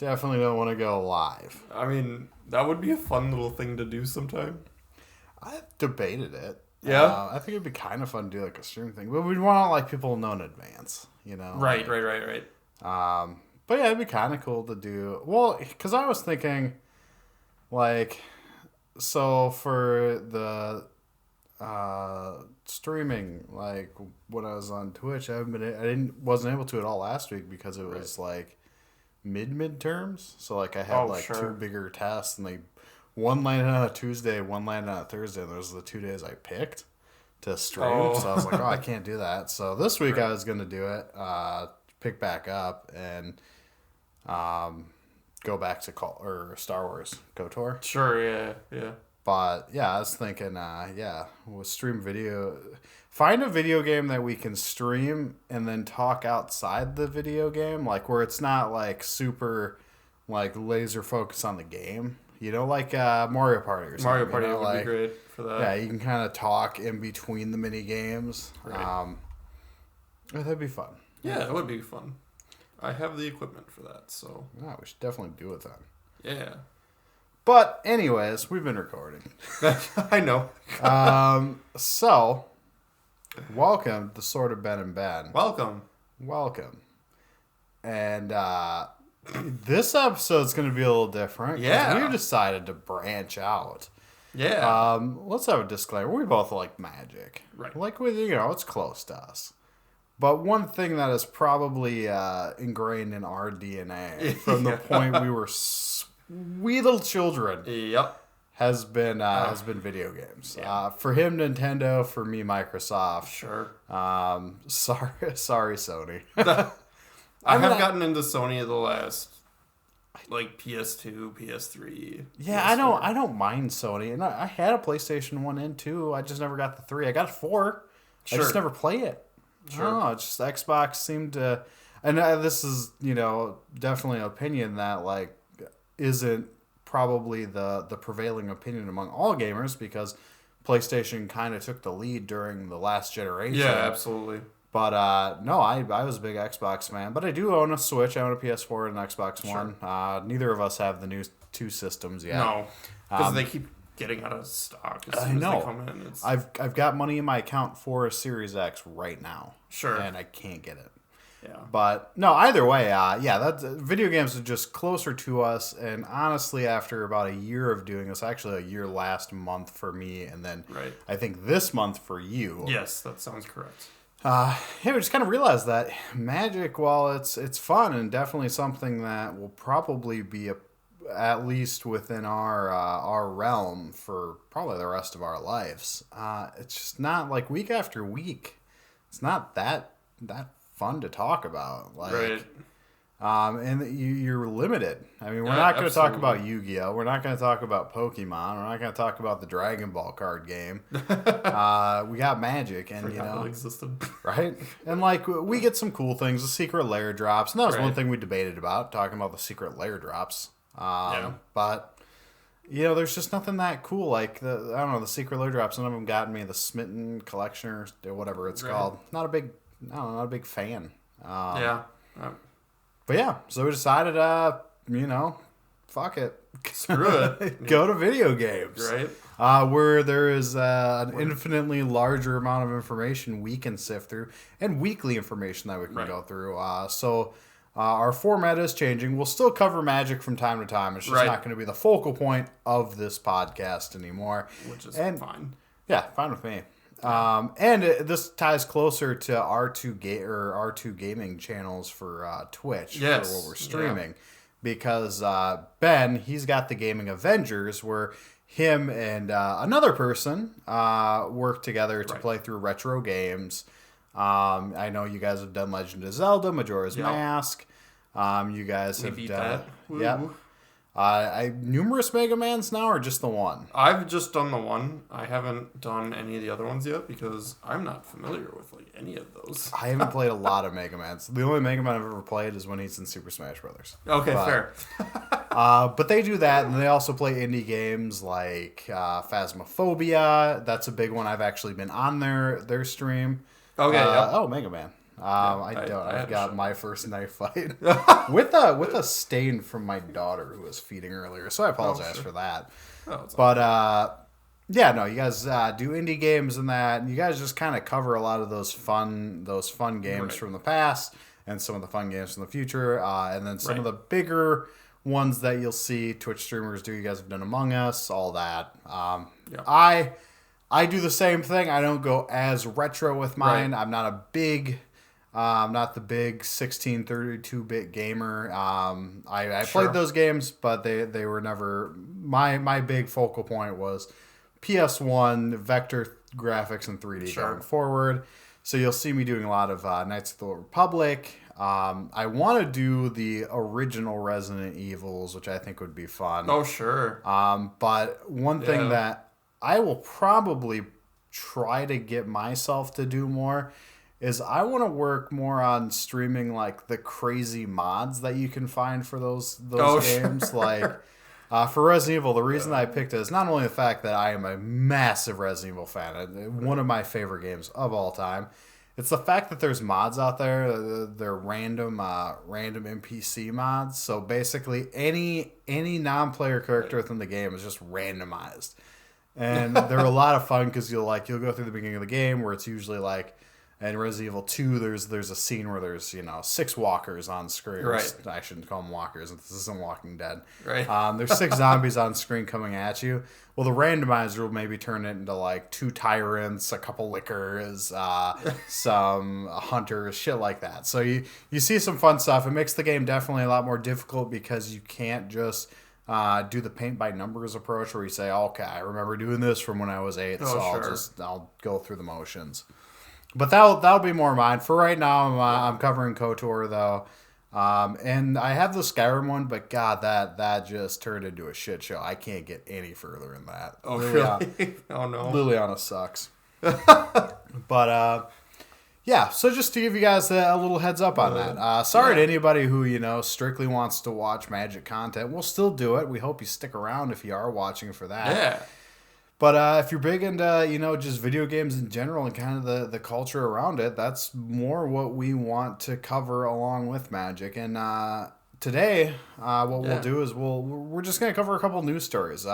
Definitely don't want to go live. I mean, that would be a fun little thing to do sometime. I've debated it. Yeah? I think it'd be kind of fun to do like a stream thing, but we'd want like people to know in advance, you know? Right. But yeah, it'd be kind of cool to do. Well, because I was thinking, like, so for the streaming, like when I was on Twitch, I wasn't able to at all last week because it was like midterms. So like I had two bigger tests, and one landed on a Tuesday, one landed on a Thursday, and those are the 2 days I picked to stream. Oh. So I was like, I can't do that. So this week I was gonna do it, pick back up and go back to Star Wars KOTOR. Sure, yeah. But yeah, I was thinking, we'll stream video. Find a video game that we can stream and then talk outside the video game, like where it's not like super like laser focus on the game. You know, like Mario Party or something. Mario Party would be great for that. Yeah, you can kind of talk in between the mini games. Right. That'd be fun. Yeah, it would be fun. I have the equipment for that, so. Yeah, we should definitely do it then. Yeah. But anyways, we've been recording. I know. So, welcome to SwordB&B. Welcome. And this episode's going to be a little different. Yeah. We decided to branch out. Yeah. Let's have a disclaimer. We both like Magic. Right. Like, it's close to us. But one thing that is probably ingrained in our DNA from the point we were sweet little children. Yep. Has been video games. Yeah. For him, Nintendo. For me, Microsoft. Sure. Sorry, Sony. I have gotten into Sony the last, like, PS2, PS3. Yeah, PS4. I don't mind Sony, and I had a PlayStation 1 and 2. I just never got the 3. I got 4. Sure. I just never play it. Sure. I don't know. It's just Xbox seemed to, and this is definitely an opinion that like isn't probably the prevailing opinion among all gamers, because PlayStation kind of took the lead during the last generation. Yeah, absolutely. But no, I was a big Xbox fan. But I do own a Switch. I own a PS4 and an Xbox One. Neither of us have the new two systems yet. No, because they keep getting out of stock as soon as they come in. I've got money in my account for a Series X right now. Sure. And I can't get it. Yeah. But no, either way, that's video games are just closer to us. And honestly, after about a year of doing this, actually a year last month for me, and then I think this month for you. Yes, that sounds correct. We just kind of realized that Magic, while it's fun and definitely something that will probably be at least within our realm for probably the rest of our lives, it's just not like week after week. It's not that fun to talk about. Like, right. And you're limited. I mean, we're not going to talk about Yu-Gi-Oh! We're not going to talk about Pokemon. We're not going to talk about the Dragon Ball card game. We got Magic, and that existed. Right? And like we get some cool things, the secret lair drops, and that was one thing we debated about, talking about the secret lair drops. But there's just nothing that cool. Like the secret lair drops. None of them got me. The Smitten collection or whatever it's called. Not a big fan. But yeah, so we decided, fuck it. Screw it. Go to video games. Right. Where there is an infinitely larger amount of information we can sift through, and weekly information that we can go through. So our format is changing. We'll still cover Magic from time to time. It's just not going to be the focal point of this podcast anymore. Which is fine. Yeah, fine with me. And this ties closer to our two gaming channels for Twitch for what we're streaming, because Ben, he's got the Gaming Avengers, where him and another person work together to play through retro games. I know you guys have done Legend of Zelda, Majora's Mask. You guys have done numerous Mega Mans now, or just the one? I've just done the one. I haven't done any of the other ones yet because I'm not familiar with like any of those. I haven't played a lot of Mega Mans. The only Mega Man I've ever played is when he's in Super Smash Brothers. Okay, fair. But they do that, and they also play indie games like Phasmophobia. That's a big one. I've actually been on their stream. Okay. Mega Man. I don't. I've got my first knife fight with a stain from my daughter who was feeding earlier, so I apologize for that. But yeah, no, you guys do indie games and that, and you guys just kind of cover a lot of those fun games from the past and some of the fun games from the future, and then some of the bigger ones that you'll see Twitch streamers do. You guys have done Among Us, all that. I do the same thing. I don't go as retro with mine. I'm not not the big 1632-bit gamer. I played those games, but they were never my big focal point was PS1 vector graphics and 3D going forward. So you'll see me doing a lot of Knights of the Old Republic. I want to do the original Resident Evils, which I think would be fun. Oh, sure. But one thing that I will probably try to get myself to do more is I want to work more on streaming like the crazy mods that you can find for those games. Sure. Like for Resident Evil, the reason I picked it is not only the fact that I am a massive Resident Evil fan, one of my favorite games of all time. It's the fact that there's mods out there. They're random NPC mods. So basically, any non-player character within the game is just randomized, and they're a lot of fun because you'll go through the beginning of the game where it's usually like. In Resident Evil 2, there's a scene where there's 6 walkers on screen. Right. I shouldn't call them walkers. This isn't Walking Dead. Right. There's 6 zombies on screen coming at you. Well, the randomizer will maybe turn it into like 2 tyrants, a couple lickers, some hunters, shit like that. So you see some fun stuff. It makes the game definitely a lot more difficult because you can't just do the paint by numbers approach where you say, okay, I remember doing this from when I was 8, I'll go through the motions. But that'll be more mine. For right now, I'm covering KOTOR, though. And I have the Skyrim one, but God, that just turned into a shit show. I can't get any further in that. Oh, really? Oh, no. Liliana sucks. But, yeah, so just to give you guys a little heads up on that. Sorry to anybody who, strictly wants to watch Magic content. We'll still do it. We hope you stick around if you are watching for that. Yeah. But if you're big into, just video games in general and kind of the culture around it, that's more what we want to cover along with Magic. And today, what we'll do is we're just going to cover a couple news stories.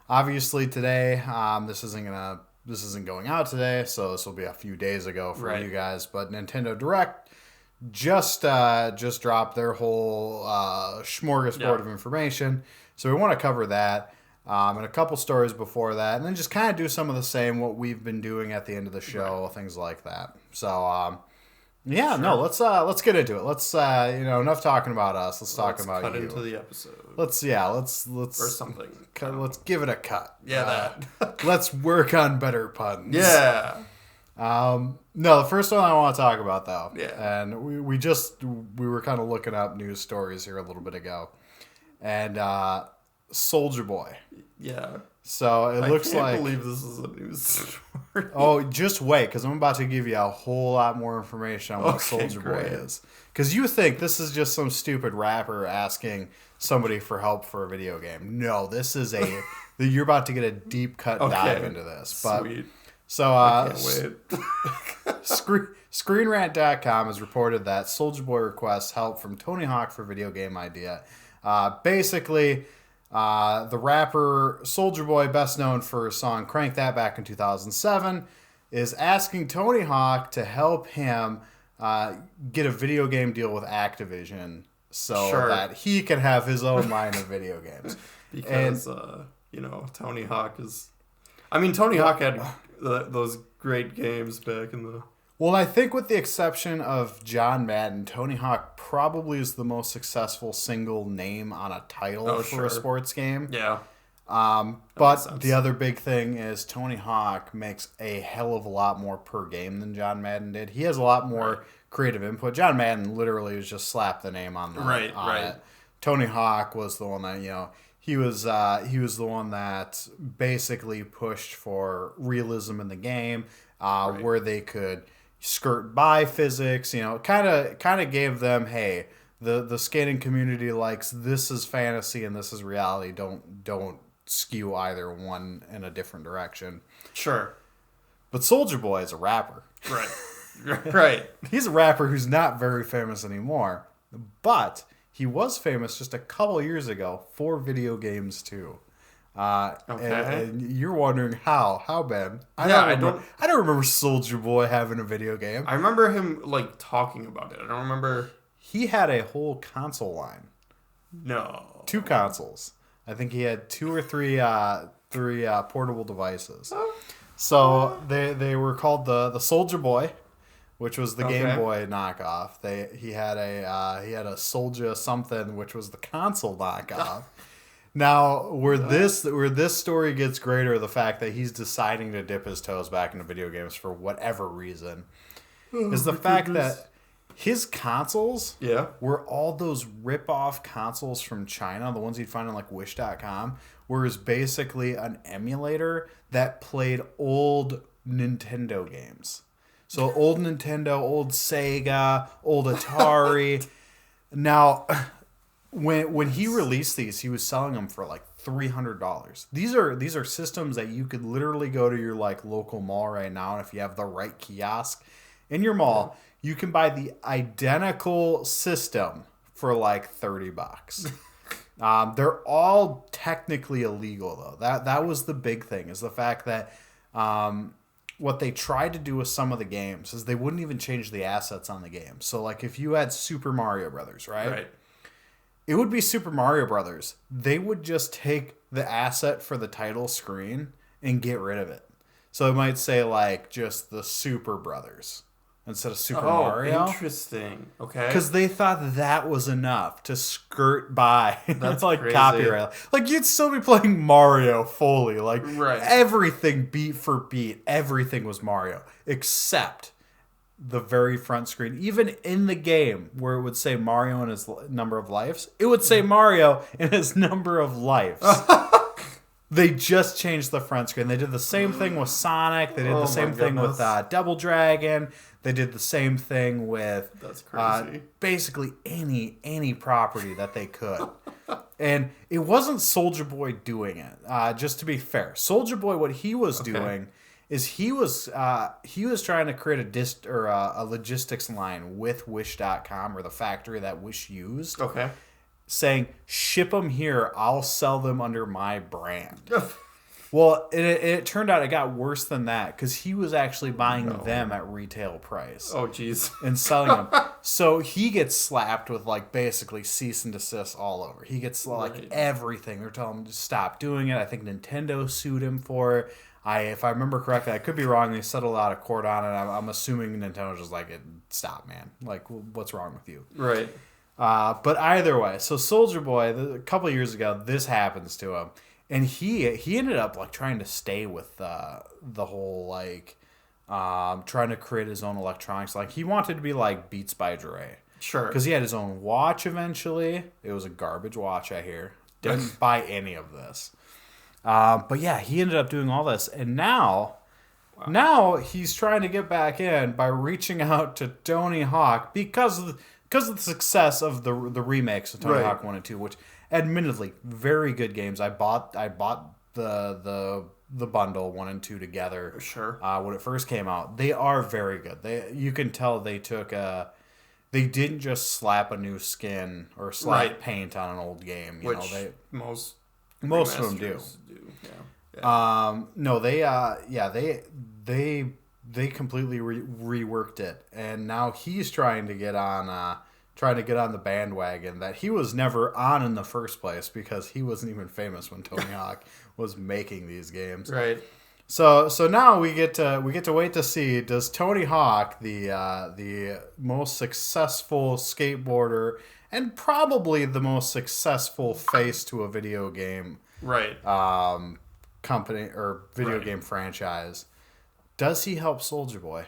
Obviously, today, this isn't going out today, so this will be a few days ago for you guys. But Nintendo Direct just dropped their whole smorgasbord of information, so we want to cover that. And a couple stories before that, and then just kind of do some of the same what we've been doing at the end of the show, things like that. So, let's get into it. Let's enough talking about us. Let's talk about cut you. Into the episode. Let's or something. Let's give it a cut. Yeah, that. Let's work on better puns. Yeah. No, the first one I want to talk about though. Yeah. And we were kind of looking up news stories here a little bit ago, and Soulja Boy. Yeah. So it looks like... I can't believe this is a news story. Oh, just wait, because I'm about to give you a whole lot more information on what Soulja Boy is. Because you think this is just some stupid rapper asking somebody for help for a video game. No, this is you're about to get a deep cut dive into this. But, sweet. So, I can't wait. ScreenRant.com has reported that Soulja Boy requests help from Tony Hawk for video game idea. Basically... the rapper Soulja Boy, best known for his song Crank That back in 2007, is asking Tony Hawk to help him get a video game deal with Activision so that he can have his own line of video games. Because, Tony Hawk is... I mean, Tony Hawk had those great games back in the... Well, I think with the exception of John Madden, Tony Hawk probably is the most successful single name on a title for a sports game. Yeah. But the other big thing is Tony Hawk makes a hell of a lot more per game than John Madden did. He has a lot more creative input. John Madden literally was just slap the name on it. Tony Hawk was the one that, he was the one that basically pushed for realism in the game, where they could skirt by physics, kind of gave them, hey, the skating community likes this is fantasy and this is reality. Don't skew either one in a different direction. Sure. But Soulja Boy is a rapper. Right. Right. He's a rapper who's not very famous anymore, but he was famous just a couple years ago for video games too. And you're wondering how, Ben? I don't remember Soulja Boy having a video game. I remember him like talking about it. I don't remember. He had a whole console line. No. 2 consoles. I think he had 2 or 3 portable devices. So they were called the Soulja Boy, which was the Game Boy knockoff. He had a Soulja something, which was the console knockoff. Now, where this story gets greater, the fact that he's deciding to dip his toes back into video games for whatever reason, is the fact that his consoles were all those rip-off consoles from China, the ones you'd find on like Wish.com, where it's basically an emulator that played old Nintendo games. So old Nintendo, old Sega, old Atari. Now, when he released these, he was selling them for like $300. These are systems that you could literally go to your like local mall right now, and if you have the right kiosk in your mall, you can buy the identical system for like $30. They're all technically illegal though. That was the big thing, is the fact that what they tried to do with some of the games is they wouldn't even change the assets on the game. So like if you had Super Mario Brothers, right? It would be Super Mario Brothers. They would just take the asset for the title screen and get rid of it. So it might say like just the Super Brothers instead of Super Mario. Interesting. Okay. Because they thought that was enough to skirt by. That's like crazy. Copyright. Like you'd still be playing Mario fully. Like everything beat for beat, everything was Mario except the very front screen. Even in the game where it would say Mario and his number of lives, it would say Mario and his number of lives. They just changed the front screen. They did the same thing with Sonic. They did the same thing with Double Dragon. They did the same thing with basically any property that they could. And it wasn't Soulja Boy doing it. Just to be fair, Soulja Boy, what he was doing is he was trying to create a logistics line with Wish.com, or the factory that Wish used. Okay. Saying, ship them here, I'll sell them under my brand. Well, it turned out it got worse than that, because he was actually buying them at retail price. Oh, jeez. And selling them. So he gets slapped with, like, basically cease and desist all over. He gets, like, everything. They're telling him to stop doing it. I think Nintendo sued him for it. If I remember correctly, I could be wrong. They settled out of court on it. I'm assuming Nintendo's just like, stop, man. Like, what's wrong with you? Right. But either way, so Soulja Boy, a couple of years ago, this happens to him, and he ended up like trying to stay with the whole like trying to create his own electronics. Like he wanted to be like Beats by Dre, sure, because he had his own watch eventually. It was a garbage watch, I hear. Didn't buy any of this, but yeah, he ended up doing all this, and now he's trying to get back in by reaching out to Tony Hawk because of the success of the remakes of Tony Hawk 1 and 2, which admittedly very good games. I bought the bundle 1 and 2 together. Sure. When it first came out. They are very good. You can tell they they didn't just slap a new skin or slap paint on an old game. Which most of them do. Yeah. No, they completely reworked it, and now he's trying to get on the bandwagon that he was never on in the first place, because he wasn't even famous when Tony Hawk was making these games. Right. So now we get to wait to see, does Tony Hawk, the most successful skateboarder and probably the most successful face to a video game company or video game franchise, does he help Soulja Boy?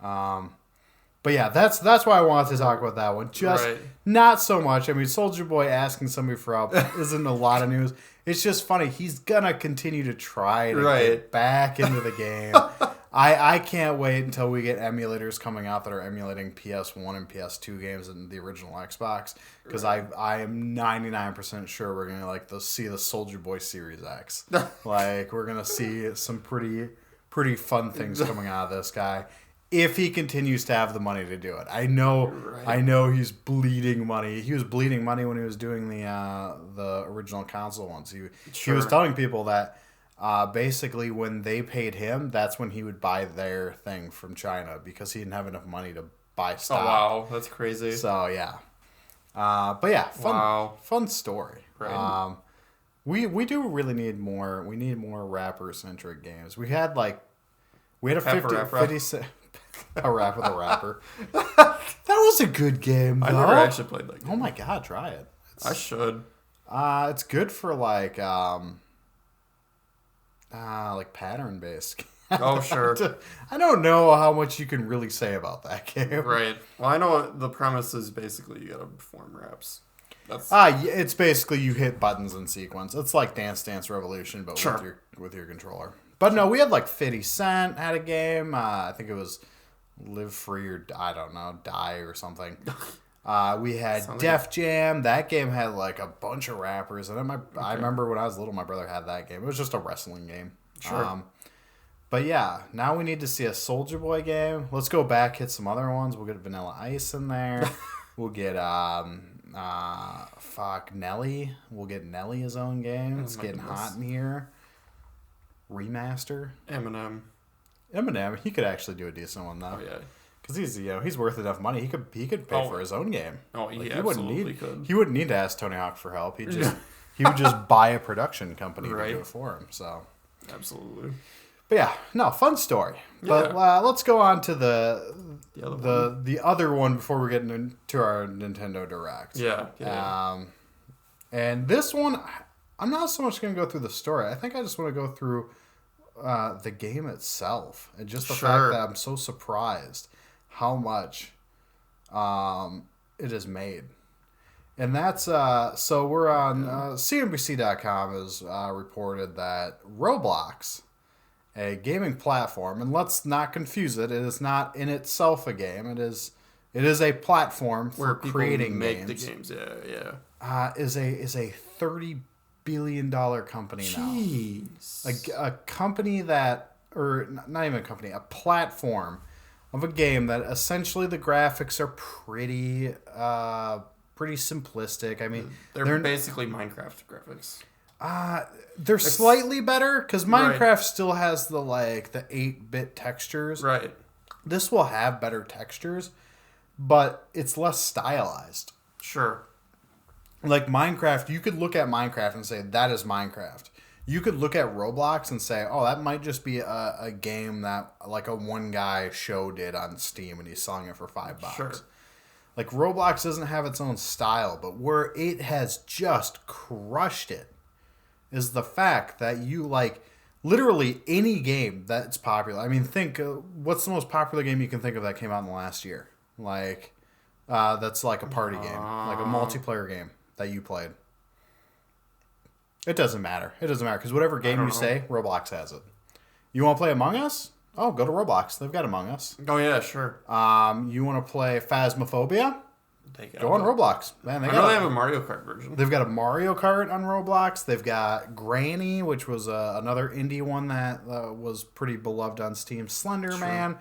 But yeah, that's why I wanted to talk about that one. Just not so much. I mean, Soulja Boy asking somebody for help isn't a lot of news. It's just funny. He's gonna continue to try to get back into the game. I can't wait until we get emulators coming out that are emulating PS1 and PS2 games and the original Xbox, because I am 99% sure we're gonna see the Soulja Boy Series X. Like we're gonna see some pretty fun things coming out of this guy. if he continues to have the money to do it. I know he's bleeding money. He was bleeding money when he was doing the original console ones. He was telling people that basically when they paid him, that's when he would buy their thing from China because he didn't have enough money to buy stock. Oh wow, that's crazy. So yeah, but yeah, fun story. Right. We do really need more. We need more rapper centric games. We had a 50 cent. A rap with a rapper. That was a good game, though. I never actually played that game. Oh my god, try it. I should. It's good for like pattern based. Oh sure. I don't know how much you can really say about that game. Right. Well, I know the premise is basically you gotta perform raps. It's basically you hit buttons in sequence. It's like Dance Dance Revolution, but with your controller. But no, we had like 50 Cent had a game. I think it was Live Free or I don't know, Die or something. We had Def Jam. That game had like a bunch of rappers in it. I remember when I was little, my brother had that game. It was just a wrestling game. Sure. But yeah, now we need to see a Soulja Boy game. Let's go back, hit some other ones. We'll get Vanilla Ice in there. We'll get Nelly. We'll get Nelly his own game. It's getting hot in here. Remaster. Eminem, he could actually do a decent one though. Oh yeah, because he's worth enough money. He could pay for his own game. Oh, he absolutely could. He wouldn't need to ask Tony Hawk for help. He would just buy a production company to do it for him. So absolutely. But yeah, no, fun story. But let's go on to the other one before we get into our Nintendo Direct. Yeah. And this one, I'm not so much going to go through the story. I think I just want to go through the game itself and just the fact that I'm so surprised how much it has made. And that's so we're on CNBC.com has reported that Roblox, a gaming platform, and let's not confuse it. It is not in itself a game. It is a platform for creating make games. The games. Yeah. Is a $30 billion company now. A company that, or not even a company, a platform of a game that essentially the graphics are pretty simplistic. I mean, they're basically Minecraft graphics. They're slightly better because Minecraft still has the 8-bit textures. Right. This will have better textures, but it's less stylized. Sure. Like Minecraft, you could look at Minecraft and say, that is Minecraft. You could look at Roblox and say, oh, that might just be a game that like a one guy show did on Steam and he's selling it for $5. Sure. Like Roblox doesn't have its own style, but where it has just crushed it is the fact that you literally any game that's popular. I mean, think, what's the most popular game you can think of that came out in the last year? That's like a party game, like a multiplayer game that you played. It doesn't matter. It doesn't matter because whatever game you say, Roblox has it. You want to play Among Us? Oh, go to Roblox. They've got Among Us. Oh yeah, sure. You want to play Phasmophobia? Go on Roblox. Man, they have a Mario Kart version. They've got a Mario Kart on Roblox. They've got Granny, which was another indie one that was pretty beloved on Steam. Slender Man.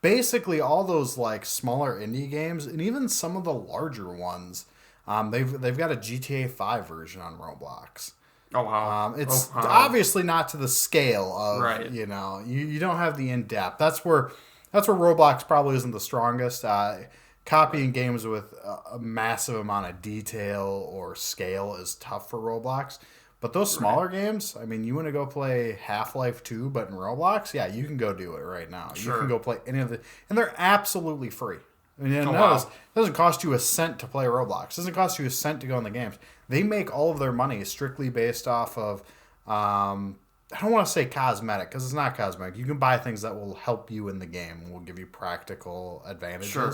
Basically, all those smaller indie games, and even some of the larger ones, they've got a GTA 5 version on Roblox. Oh wow! It's obviously not to the scale of you don't have the in depth. That's where Roblox probably isn't the strongest. Copying games with a massive amount of detail or scale is tough for Roblox. But those smaller games, I mean, you want to go play Half-Life 2, but in Roblox, yeah, you can go do it right now. Sure. You can go play any of the, and they're absolutely free. I mean, it doesn't cost you a cent to play Roblox. It doesn't cost you a cent to go in the games. They make all of their money strictly based off of, I don't want to say cosmetic, because it's not cosmetic. You can buy things that will help you in the game and will give you practical advantages. Sure.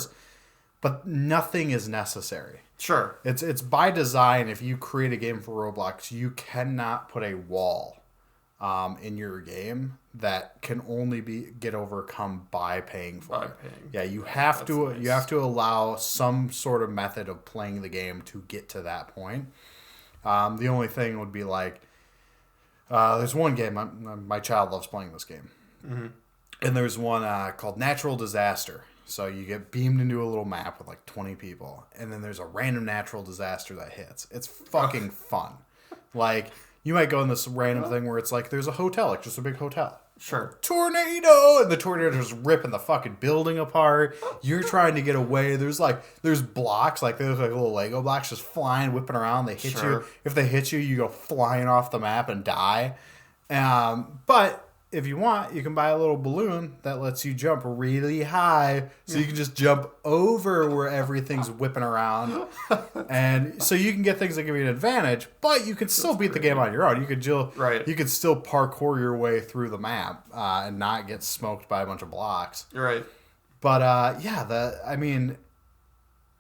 But nothing is necessary. Sure. It's by design. If you create a game for Roblox, you cannot put a wall in your game that can only get overcome by paying for it. Yeah, you have to nice. You have to allow some sort of method of playing the game to get to that point. The only thing would be there's one game my child loves playing this game. And there's one called Natural Disaster. So you get beamed into a little map with like 20 people, and then there's a random natural disaster that hits. It's fucking fun. Like, you might go in this random thing where it's like there's a hotel, like just a big hotel. Sure. Tornado! And the tornado just ripping the fucking building apart. You're trying to get away. There's blocks, like they look like little Lego blocks just flying, whipping around. They hit you. If they hit you, you go flying off the map and die. But if you want, you can buy a little balloon that lets you jump really high, so you can just jump over where everything's whipping around, and so you can get things that give you an advantage. But you can still beat the game on your own. You could still parkour your way through the map and not get smoked by a bunch of blocks. Right. But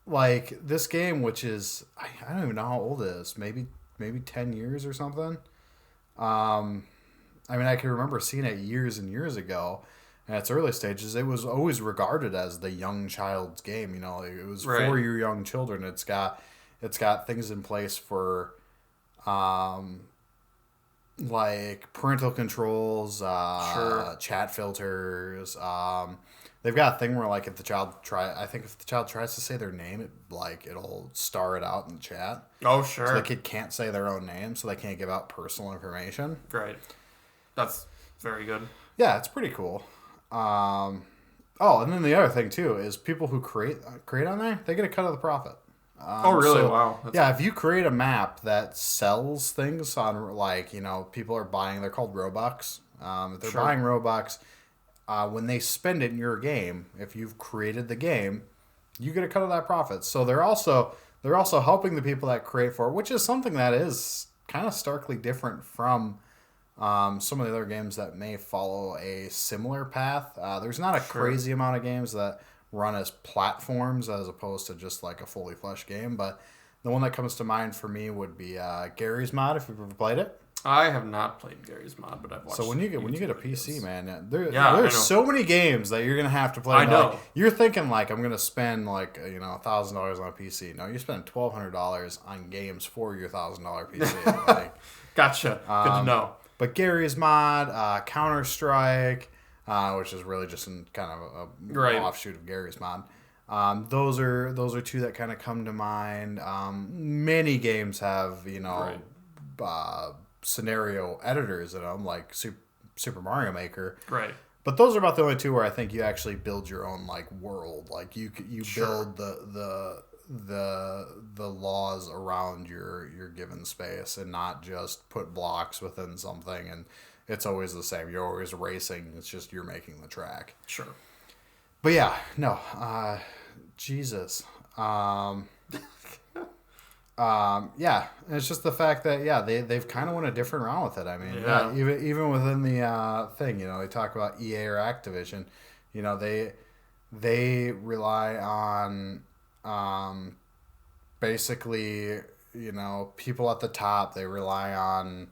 like this game, which is I don't even know how old it is. Maybe 10 years or something. I can remember seeing it years and years ago. In its early stages, it was always regarded as the young child's game. You know, it was for your young children. It's got things in place for, like parental controls, chat filters. They've got a thing where like if the child tries to say their name, it'll star it out in the chat. Oh, sure. So the kid can't say their own name, so they can't give out personal information. Right. That's very good. Yeah, it's pretty cool. And then the other thing too is people who create on there, they get a cut of the profit. Oh, really? So, wow. If you create a map that sells things on, like, you know, people are buying, they're called Robux. If they're buying Robux, when they spend it in your game, if you've created the game, you get a cut of that profit. So they're also helping the people that create for it, which is something that is kind of starkly different from some of the other games that may follow a similar path. There's not a crazy amount of games that run as platforms as opposed to just like a fully fleshed game, but the one that comes to mind for me would be Gary's Mod, if you've ever played it. I have not played Gary's Mod, but I've watched. So when you get a PC, man, there's so many games that you're gonna have to play. I know. Like, you're thinking like I'm gonna spend like $1,000 on a PC. No, you're spending $1,200 on games for your $1,000 PC. Like, gotcha. Good to know. But Gary's Mod, Counter-Strike, which is really just kind of a offshoot of Gary's Mod. Those are two that kind of come to mind. Many games have scenario editors in them, like Super Mario Maker. Right. But those are about the only two where I think you actually build your own like world. Like you build the laws around your given space and not just put blocks within something and it's always the same. You're always racing. It's just you're making the track. Sure. But yeah, no. Jesus. Yeah, it's just the fact that they've kind of went a different route with it. I mean, even within the thing, they talk about EA or Activision, they rely on basically people at the top. They rely on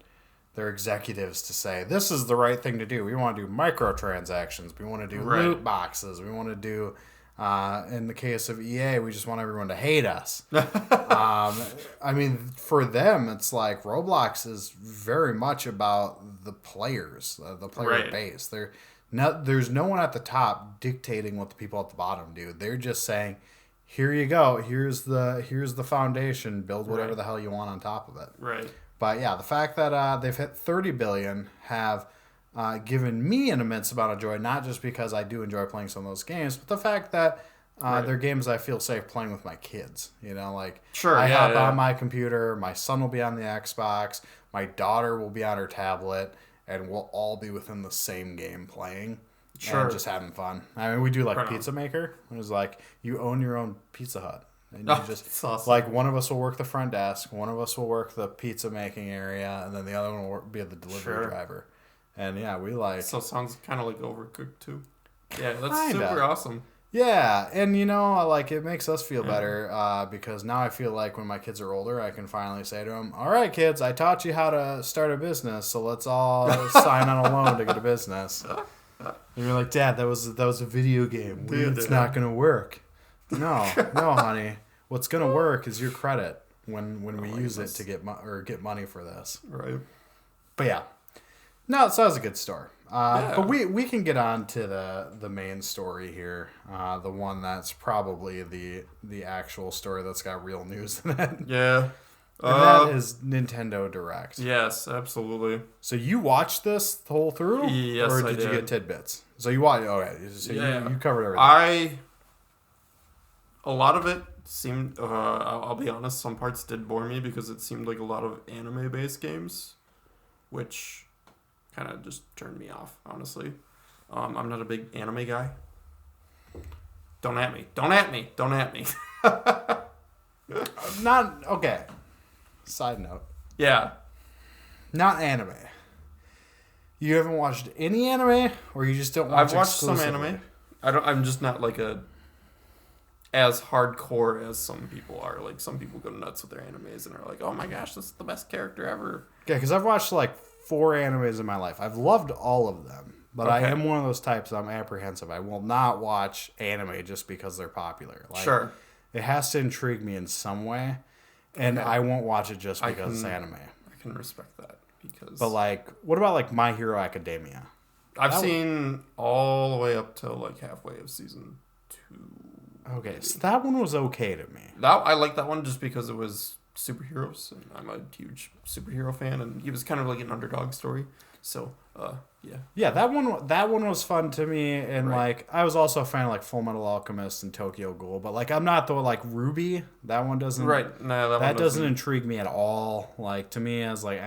their executives to say this is the right thing to do. We want to do microtransactions. We want to do loot boxes. We want to do. In the case of EA, we just want everyone to hate us. I mean, for them, it's like Roblox is very much about the players, the player base. There's no one at the top dictating what the people at the bottom do. They're just saying, "Here you go. Here's the foundation. Build whatever the hell you want on top of it." Right. But yeah, the fact that they've hit 30 billion have given me an immense amount of joy, not just because I do enjoy playing some of those games, but the fact that they're games I feel safe playing with my kids. I hop on my computer, my son will be on the Xbox, my daughter will be on her tablet, and we'll all be within the same game playing and just having fun. I mean, we do like Pizza Maker. It was like you own your own Pizza Hut. And you just awesome. Like one of us will work the front desk, one of us will work the pizza making area, and then the other one will be the delivery driver. And yeah, we like. So it sounds kind of like Overcooked too. Yeah, that's super awesome. Yeah, and it makes us feel better because now I feel like when my kids are older, I can finally say to them, "All right, kids, I taught you how to start a business, so let's all sign on a loan to get a business." And you're like, "Dad, that was a video game. It's not gonna work." No, honey. What's gonna work is your credit when we use it to get money for this. Right. But yeah. No, so that was a good store. But we can get on to the main story here, the one that's probably the actual story that's got real news in it. Yeah. And that is Nintendo Direct. Yes, absolutely. So you watched this whole through? Yes, or did you get tidbits? So you watched. Okay, so you covered everything. A lot of it seemed. I'll be honest. Some parts did bore me because it seemed like a lot of anime-based games, which kind of just turned me off. Honestly, I'm not a big anime guy. Don't at me. Don't at me. Don't at me. Not okay. Side note. Yeah. Not anime. You haven't watched any anime, or you just don't watch? I've watched some anime. I'm just not like as hardcore as some people are. Like some people go nuts with their animes and are like, "Oh my gosh, this is the best character ever." Yeah, because I've watched like 4 animes in my life. I've loved all of them, but I am one of those types. I'm apprehensive. I will not watch anime just because they're popular. Like, sure. It has to intrigue me in some way. And I won't watch it just because it's anime. I can respect that. But, like, what about, like, My Hero Academia? I've seen all the way up till, like, halfway of season 2. Okay, so that one was okay to me. I like that one just because it was superheroes, and I'm a huge superhero fan, and he was kind of like an underdog story. So, yeah. Yeah, that one was fun to me, and like I was also a fan of like Full Metal Alchemist and Tokyo Ghoul, but like I'm not the like Ruby. That one doesn't. Right. No, that doesn't intrigue me at all. Like to me, I was like,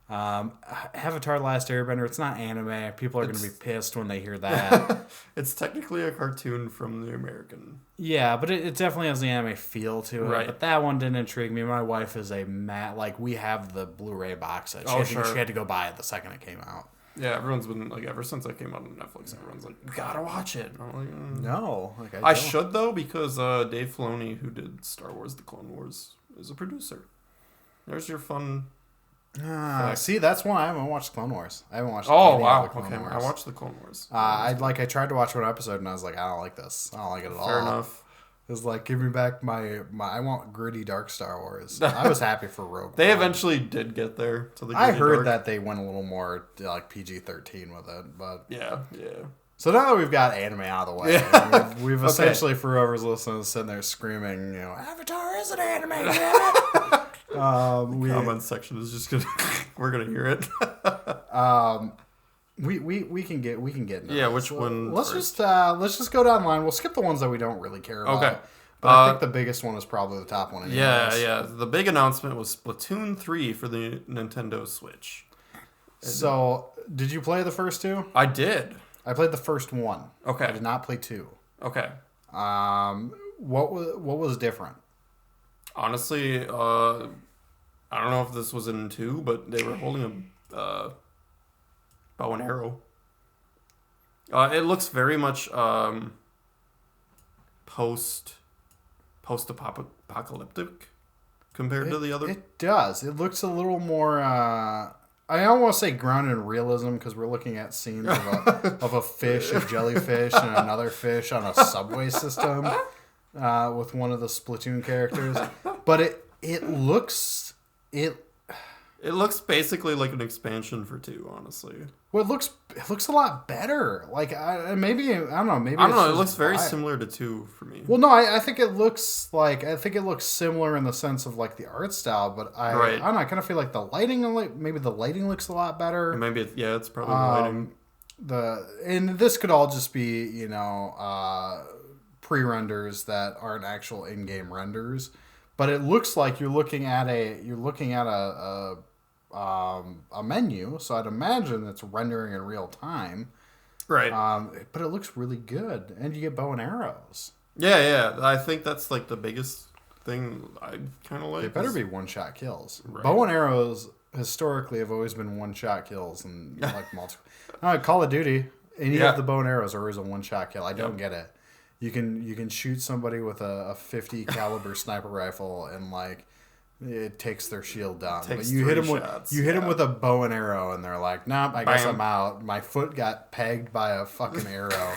Avatar: The Last Airbender. It's not anime. People are going to be pissed when they hear that. It's technically a cartoon from the American. Yeah, but it definitely has the anime feel to it. Right. But that one didn't intrigue me. My wife is like we have the Blu-ray box set. She had to go buy it the second it came out. Yeah, everyone's been like ever since it came out on Netflix. Everyone's like, "You gotta watch it." And I'm like, no, like I should though because Dave Filoni, who did Star Wars: The Clone Wars, is a producer. There's your fun. See, that's one I haven't watched. Clone Wars. I haven't watched. Oh wow! Okay, I watched the Clone Wars. I tried to watch one episode and I was like, I don't like this. I don't like it at all. Fair enough. It's like, give me back my. I want gritty, dark Star Wars. I was happy for Rogue They One. eventually did get there to the. I heard that they went a little more like PG-13 with it, but yeah. So now that we've got anime out of the way, we've essentially, for whoever's listening, sitting there screaming, Avatar is an anime. Damn it. The comment section is just gonna. We're gonna hear it. We can get into yeah. this. Which one? Let's just go down the line. We'll skip the ones that we don't really care about. Okay. But I think the biggest one is probably the top one. Anyways. Yeah. The big announcement was Splatoon 3 for the Nintendo Switch. So, did you play the first 2? I did. I played the first 1. Okay. I did not play 2. Okay. What was different? Honestly, I don't know if this was in 2, but they were holding a bow and arrow. It looks very much post-apocalyptic compared to the other. It does. It looks a little more. I don't want to say grounded in realism because we're looking at scenes of a fish, a jellyfish, and another fish on a subway system with one of the Splatoon characters. But it looks basically like an expansion for 2, honestly. Well, it looks a lot better. Like I don't know. It looks very similar to 2 for me. Well, no, I think it looks similar in the sense of like the art style, but I don't know. I kind of feel like the lighting looks a lot better. Maybe it's probably the lighting. And this could all just be pre-renders that aren't actual in-game renders, but it looks like you're looking at a menu, so I'd imagine it's rendering in real time. Right. But it looks really good, and you get bow and arrows. Yeah. I think that's like the biggest thing I kind of like. They better be one-shot kills. Right. Bow and arrows historically have always been one-shot kills, and like multiple. Call of Duty, and you have the bow and arrows are always a one-shot kill. I don't get it. You can shoot somebody with a 50 caliber sniper rifle, and like. It takes their shield down. But you hit them with a bow and arrow, and they're like, "Nope, I guess I'm out. My foot got pegged by a fucking arrow."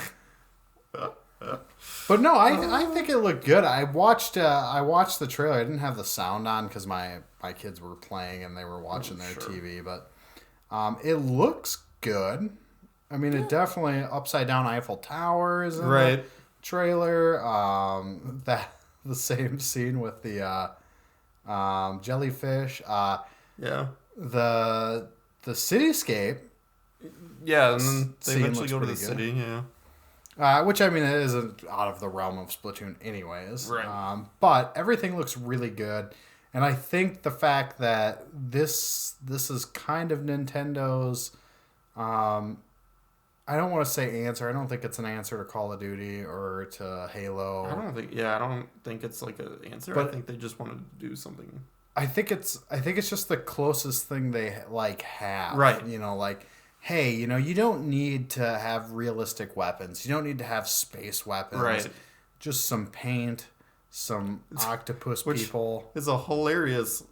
But no, I think it looked good. I watched the trailer. I didn't have the sound on because my kids were playing and they were watching their TV. But it looks good. I mean, it definitely upside down Eiffel Tower is in right. the trailer. That the same scene with the jellyfish. Yeah. The cityscape. Yeah, and then they eventually go to the city. Yeah. Which I mean, it isn't out of the realm of Splatoon, anyways. Right. But everything looks really good, and I think the fact that this is kind of Nintendo's. I don't want to say answer. I don't think it's an answer to Call of Duty or to Halo. I don't think it's like an answer. But I think they just wanted to do something. I think it's just the closest thing they like have. Right. You know, like, hey, you know, you don't need to have realistic weapons. You don't need to have space weapons. Right. Just some paint, some octopus people. It's a hilarious.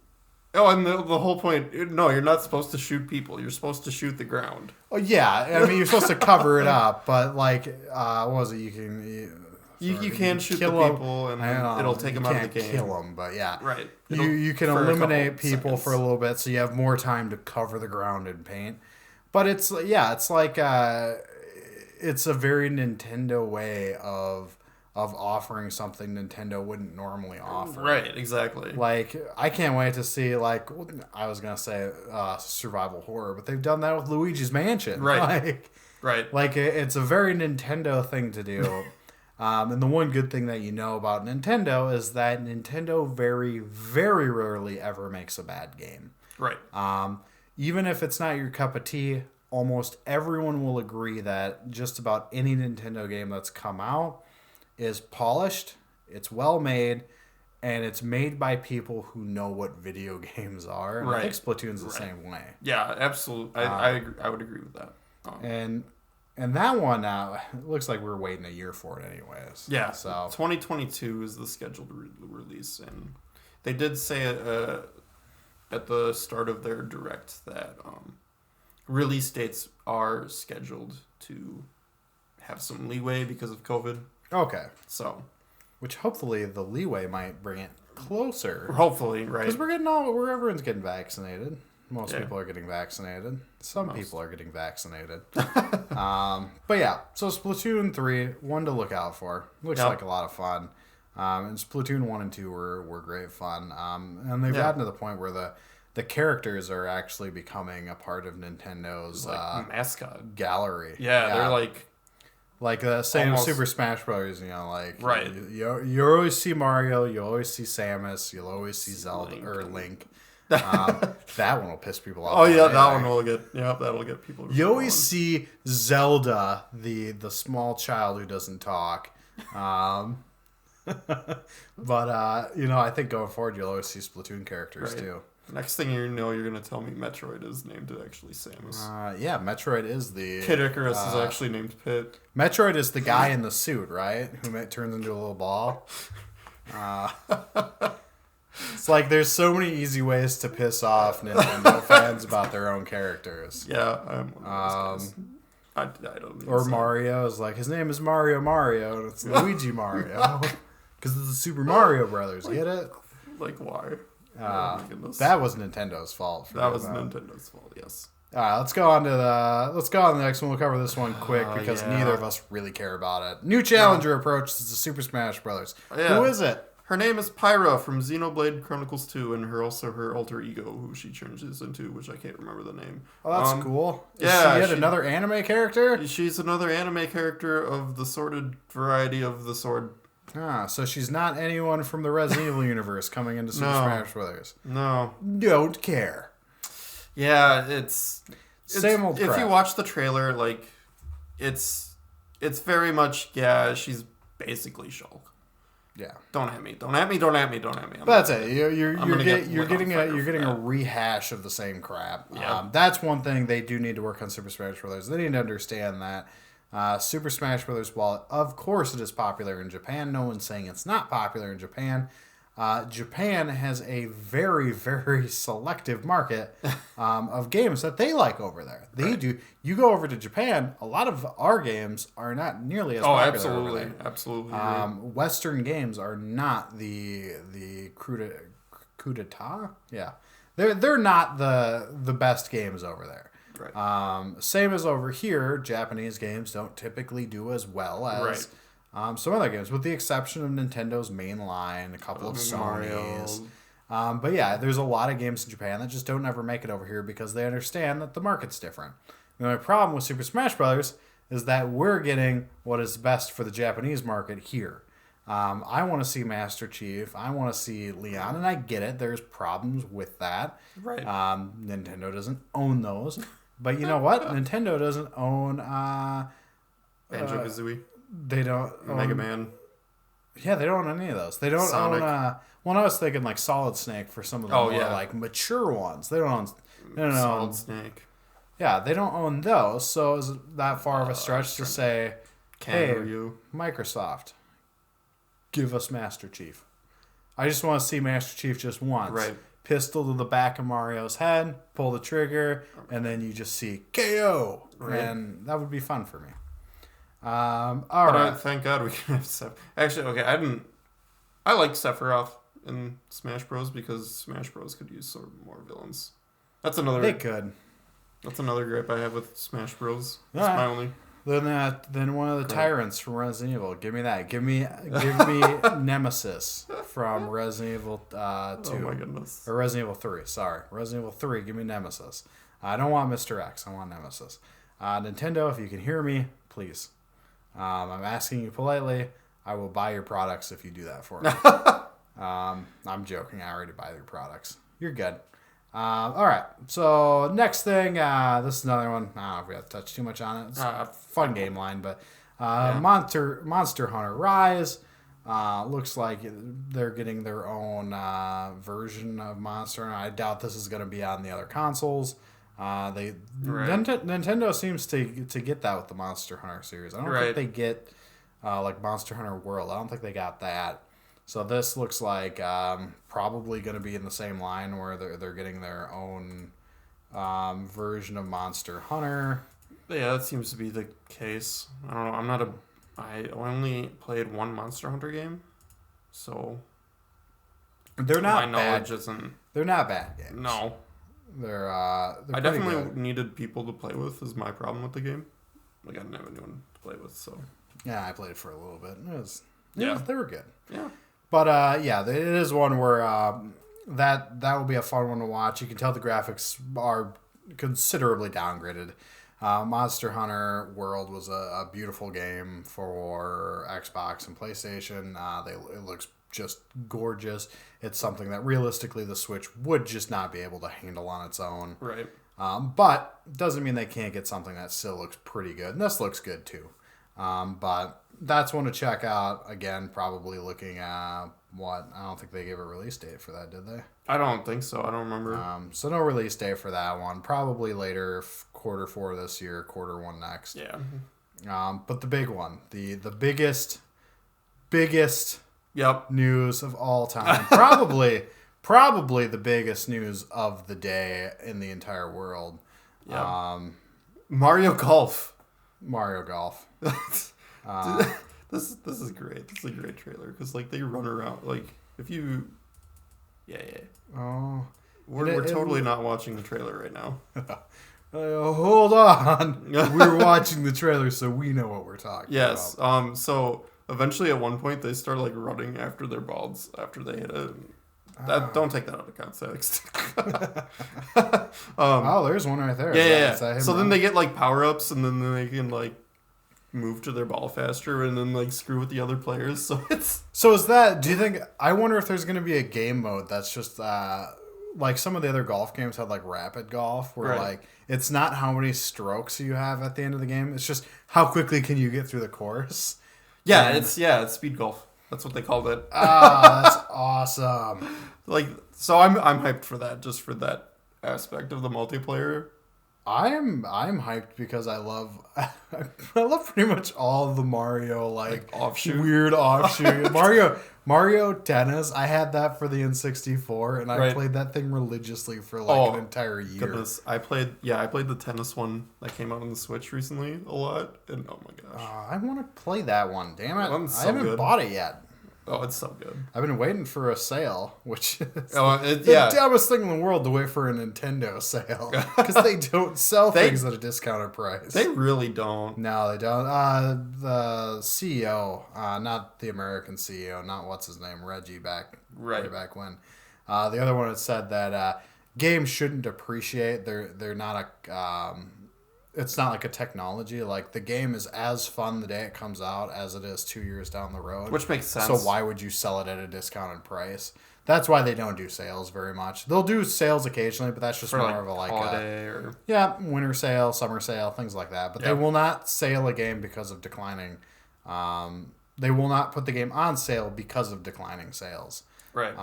Oh, and the whole point, no, you're not supposed to shoot people. You're supposed to shoot the ground. Oh, yeah. I mean, you're supposed to cover it up, but, like, what was it? You can shoot the people, and it'll take them out of the game. You can't kill them, but yeah. Right. You can eliminate people for a little bit, so you have more time to cover the ground in paint. But it's like, it's a very Nintendo way of offering something Nintendo wouldn't normally offer. Right, exactly. Like, I can't wait to see, like, I was going to say survival horror, but they've done that with Luigi's Mansion. Right. Right. Like, it's a very Nintendo thing to do. And the one good thing that you know about Nintendo is that Nintendo very, very rarely ever makes a bad game. Right. Even if it's not your cup of tea, almost everyone will agree that just about any Nintendo game that's come out is polished, it's well made, and it's made by people who know what video games are. And I think Splatoon's the same way. Yeah, absolutely. I would agree with that. And that one it looks like we're waiting a year for it anyways. Yeah, so 2022 is the scheduled release, and they did say at the start of their direct that release dates are scheduled to have some leeway because of COVID. Okay. So, which hopefully the leeway might bring it closer. Hopefully, right? Because everyone's getting vaccinated. Most people are getting vaccinated. Some people are getting vaccinated. But yeah, so Splatoon 3, one to look out for. Looks like a lot of fun. And Splatoon 1 and 2 were great fun. And they've gotten to the point where the characters are actually becoming a part of Nintendo's mascot gallery. Yeah, they're like the same Super Smash Brothers, you know, like right. You always see Mario, you always see Samus, you'll always see Zelda or Link. That one will piss people off. Oh yeah, that one will that'll get people. You always see Zelda, the small child who doesn't talk. But you know, I think going forward you'll always see Splatoon characters too. Next thing you know, you're going to tell me Metroid is named actually Samus. Yeah, Metroid is the... Kid Icarus is actually named Pit. Metroid is the guy in the suit, right? Who turns into a little ball. It's like there's so many easy ways to piss off Nintendo fans about their own characters. Yeah, I'm one of those guys. I don't or Mario is like, his name is Mario, and it's Luigi Mario. Because it's the Super Mario Brothers. Get it? Like, why? That was Nintendo's fault. Nintendo's fault. Yes. All right, let's go on to the next one. We'll cover this one quick because neither of us really care about it. New challenger approaches the Super Smash Brothers. Who is it? Her name is Pyra from Xenoblade Chronicles 2, and her alter ego, who she changes into, which I can't remember the name. Oh, that's cool. Is she another anime character? She's another anime character of the sorted variety of the sword. Ah, so she's not anyone from the Resident Evil universe coming into Super Smash Brothers. No. Don't care. Yeah, it's same old crap. If you watch the trailer, like, it's very much, she's basically Shulk. Yeah. Don't at me. But that's it. You're getting a rehash of the same crap. Yeah. That's one thing they do need to work on Super Smash Brothers. They need to understand that Super Smash Brothers, while of course it is popular in Japan, no one's saying it's not popular in Japan. Japan has a very, very selective market of games that they like over there. They do. You go over to Japan, a lot of our games are not nearly as popular over there. Absolutely. Western games are not the coup d'etat. Yeah, they're not the best games over there. Right. Same as over here, Japanese games don't typically do as well as some other games, with the exception of Nintendo's main line, a couple of Sony's. But yeah, there's a lot of games in Japan that just don't ever make it over here because they understand that the market's different. The only problem with Super Smash Bros. Is that we're getting what is best for the Japanese market here. I want to see Master Chief. I want to see Leon, and I get it. There's problems with that. Right. Nintendo doesn't own those. But you know what? Nintendo doesn't own... Banjo-Kazooie. They don't own... Mega Man. Yeah, they don't own any of those. They don't Sonic. own... well, I was thinking like Solid Snake for some of the more like mature ones. They don't own... Solid Snake. Yeah, they don't own those, so is it that far of a stretch to say, hey, Microsoft, give us Master Chief. I just want to see Master Chief just once. Right. Pistol to the back of Mario's head, pull the trigger, and then you just see KO. Right. And that would be fun for me. All right. Thank God we can have Sephiroth. Actually, okay, I like Sephiroth in Smash Bros. Because Smash Bros. Could use sort of more villains. They could. That's another gripe I have with Smash Bros. That's my only. Then one of the tyrants from Resident Evil. Give me that. Give me Nemesis from Resident Evil 2. Oh my goodness. Or Resident Evil 3. Sorry, Resident Evil 3. Give me Nemesis. I don't want Mr. X. I want Nemesis. Nintendo, if you can hear me, please. I'm asking you politely. I will buy your products if you do that for me. I'm joking. I already buy your products. You're good. All right. So next thing, this is another one. I don't know if we have to touch too much on it. It's a fun game line, but Monster Hunter Rise looks like they're getting their own version of Monster. I doubt this is going to be on the other consoles. Nintendo seems to get that with the Monster Hunter series. I don't think they get like Monster Hunter World. I don't think they got that. So this looks like probably going to be in the same line where they're getting their own version of Monster Hunter. Yeah, that seems to be the case. I don't know. I only played one Monster Hunter game, so they're not my knowledge isn't. They're not bad games. No, they're I definitely needed people to play with. Is my problem with the game. Like I didn't have anyone to play with, so yeah, I played for a little bit. They were good. Yeah. But it is one where that will be a fun one to watch. You can tell the graphics are considerably downgraded. Monster Hunter World was a beautiful game for Xbox and PlayStation. It looks just gorgeous. It's something that realistically the Switch would just not be able to handle on its own. Right. But doesn't mean they can't get something that still looks pretty good. And this looks good too. But that's one to check out. Again, probably looking at I don't think they gave a release date for that, did they? I don't think so. I don't remember. So no release date for that one. Probably later, quarter 4 this year, quarter 1 next. Yeah. But the big one, the biggest news of all time. Probably the biggest news of the day in the entire world. Yeah. Mario Golf. This is great. This is a great trailer because like they run around like if you, Oh, we're totally not watching the trailer right now. Hold on, we're watching the trailer so we know what we're talking about. Yes. So eventually at one point they start like running after their balls after they hit it. Don't take that out of context. There's one right there. Yeah. So then they get like power ups, and then they can like move to their ball faster, and then like screw with the other players. So it's. So is that? Do you think? I wonder if there's going to be a game mode that's just like some of the other golf games had like rapid golf, where like it's not how many strokes you have at the end of the game. It's just how quickly can you get through the course. Yeah, it's speed golf. That's what they called it. That's awesome. Like, so I'm hyped for that, just for that aspect of the multiplayer. I'm hyped because I love pretty much all of the Mario like offshoot. Weird offshoot. Mario Tennis. I had that for the N64 and I played that thing religiously for like an entire year. Goodness. I played the tennis one that came out on the Switch recently a lot, and oh my gosh. I want to play that one. Damn it. I haven't bought it yet. Oh, it's so good. I've been waiting for a sale, which is the dumbest thing in the world to wait for a Nintendo sale. Because they don't sell things at a discounted price. They really don't. No, they don't. The CEO, not the American CEO, not what's his name, Reggie way back when. The other one had said that games shouldn't depreciate. They're not a... it's not like a technology. Like, the game is as fun the day it comes out as it is 2 years down the road. Which makes sense. So why would you sell it at a discounted price? That's why they don't do sales very much. They'll do sales occasionally, but that's just more of a holiday or... Yeah, winter sale, summer sale, things like that. But they will not sale a game because of declining. They will not put the game on sale because of declining sales. Right.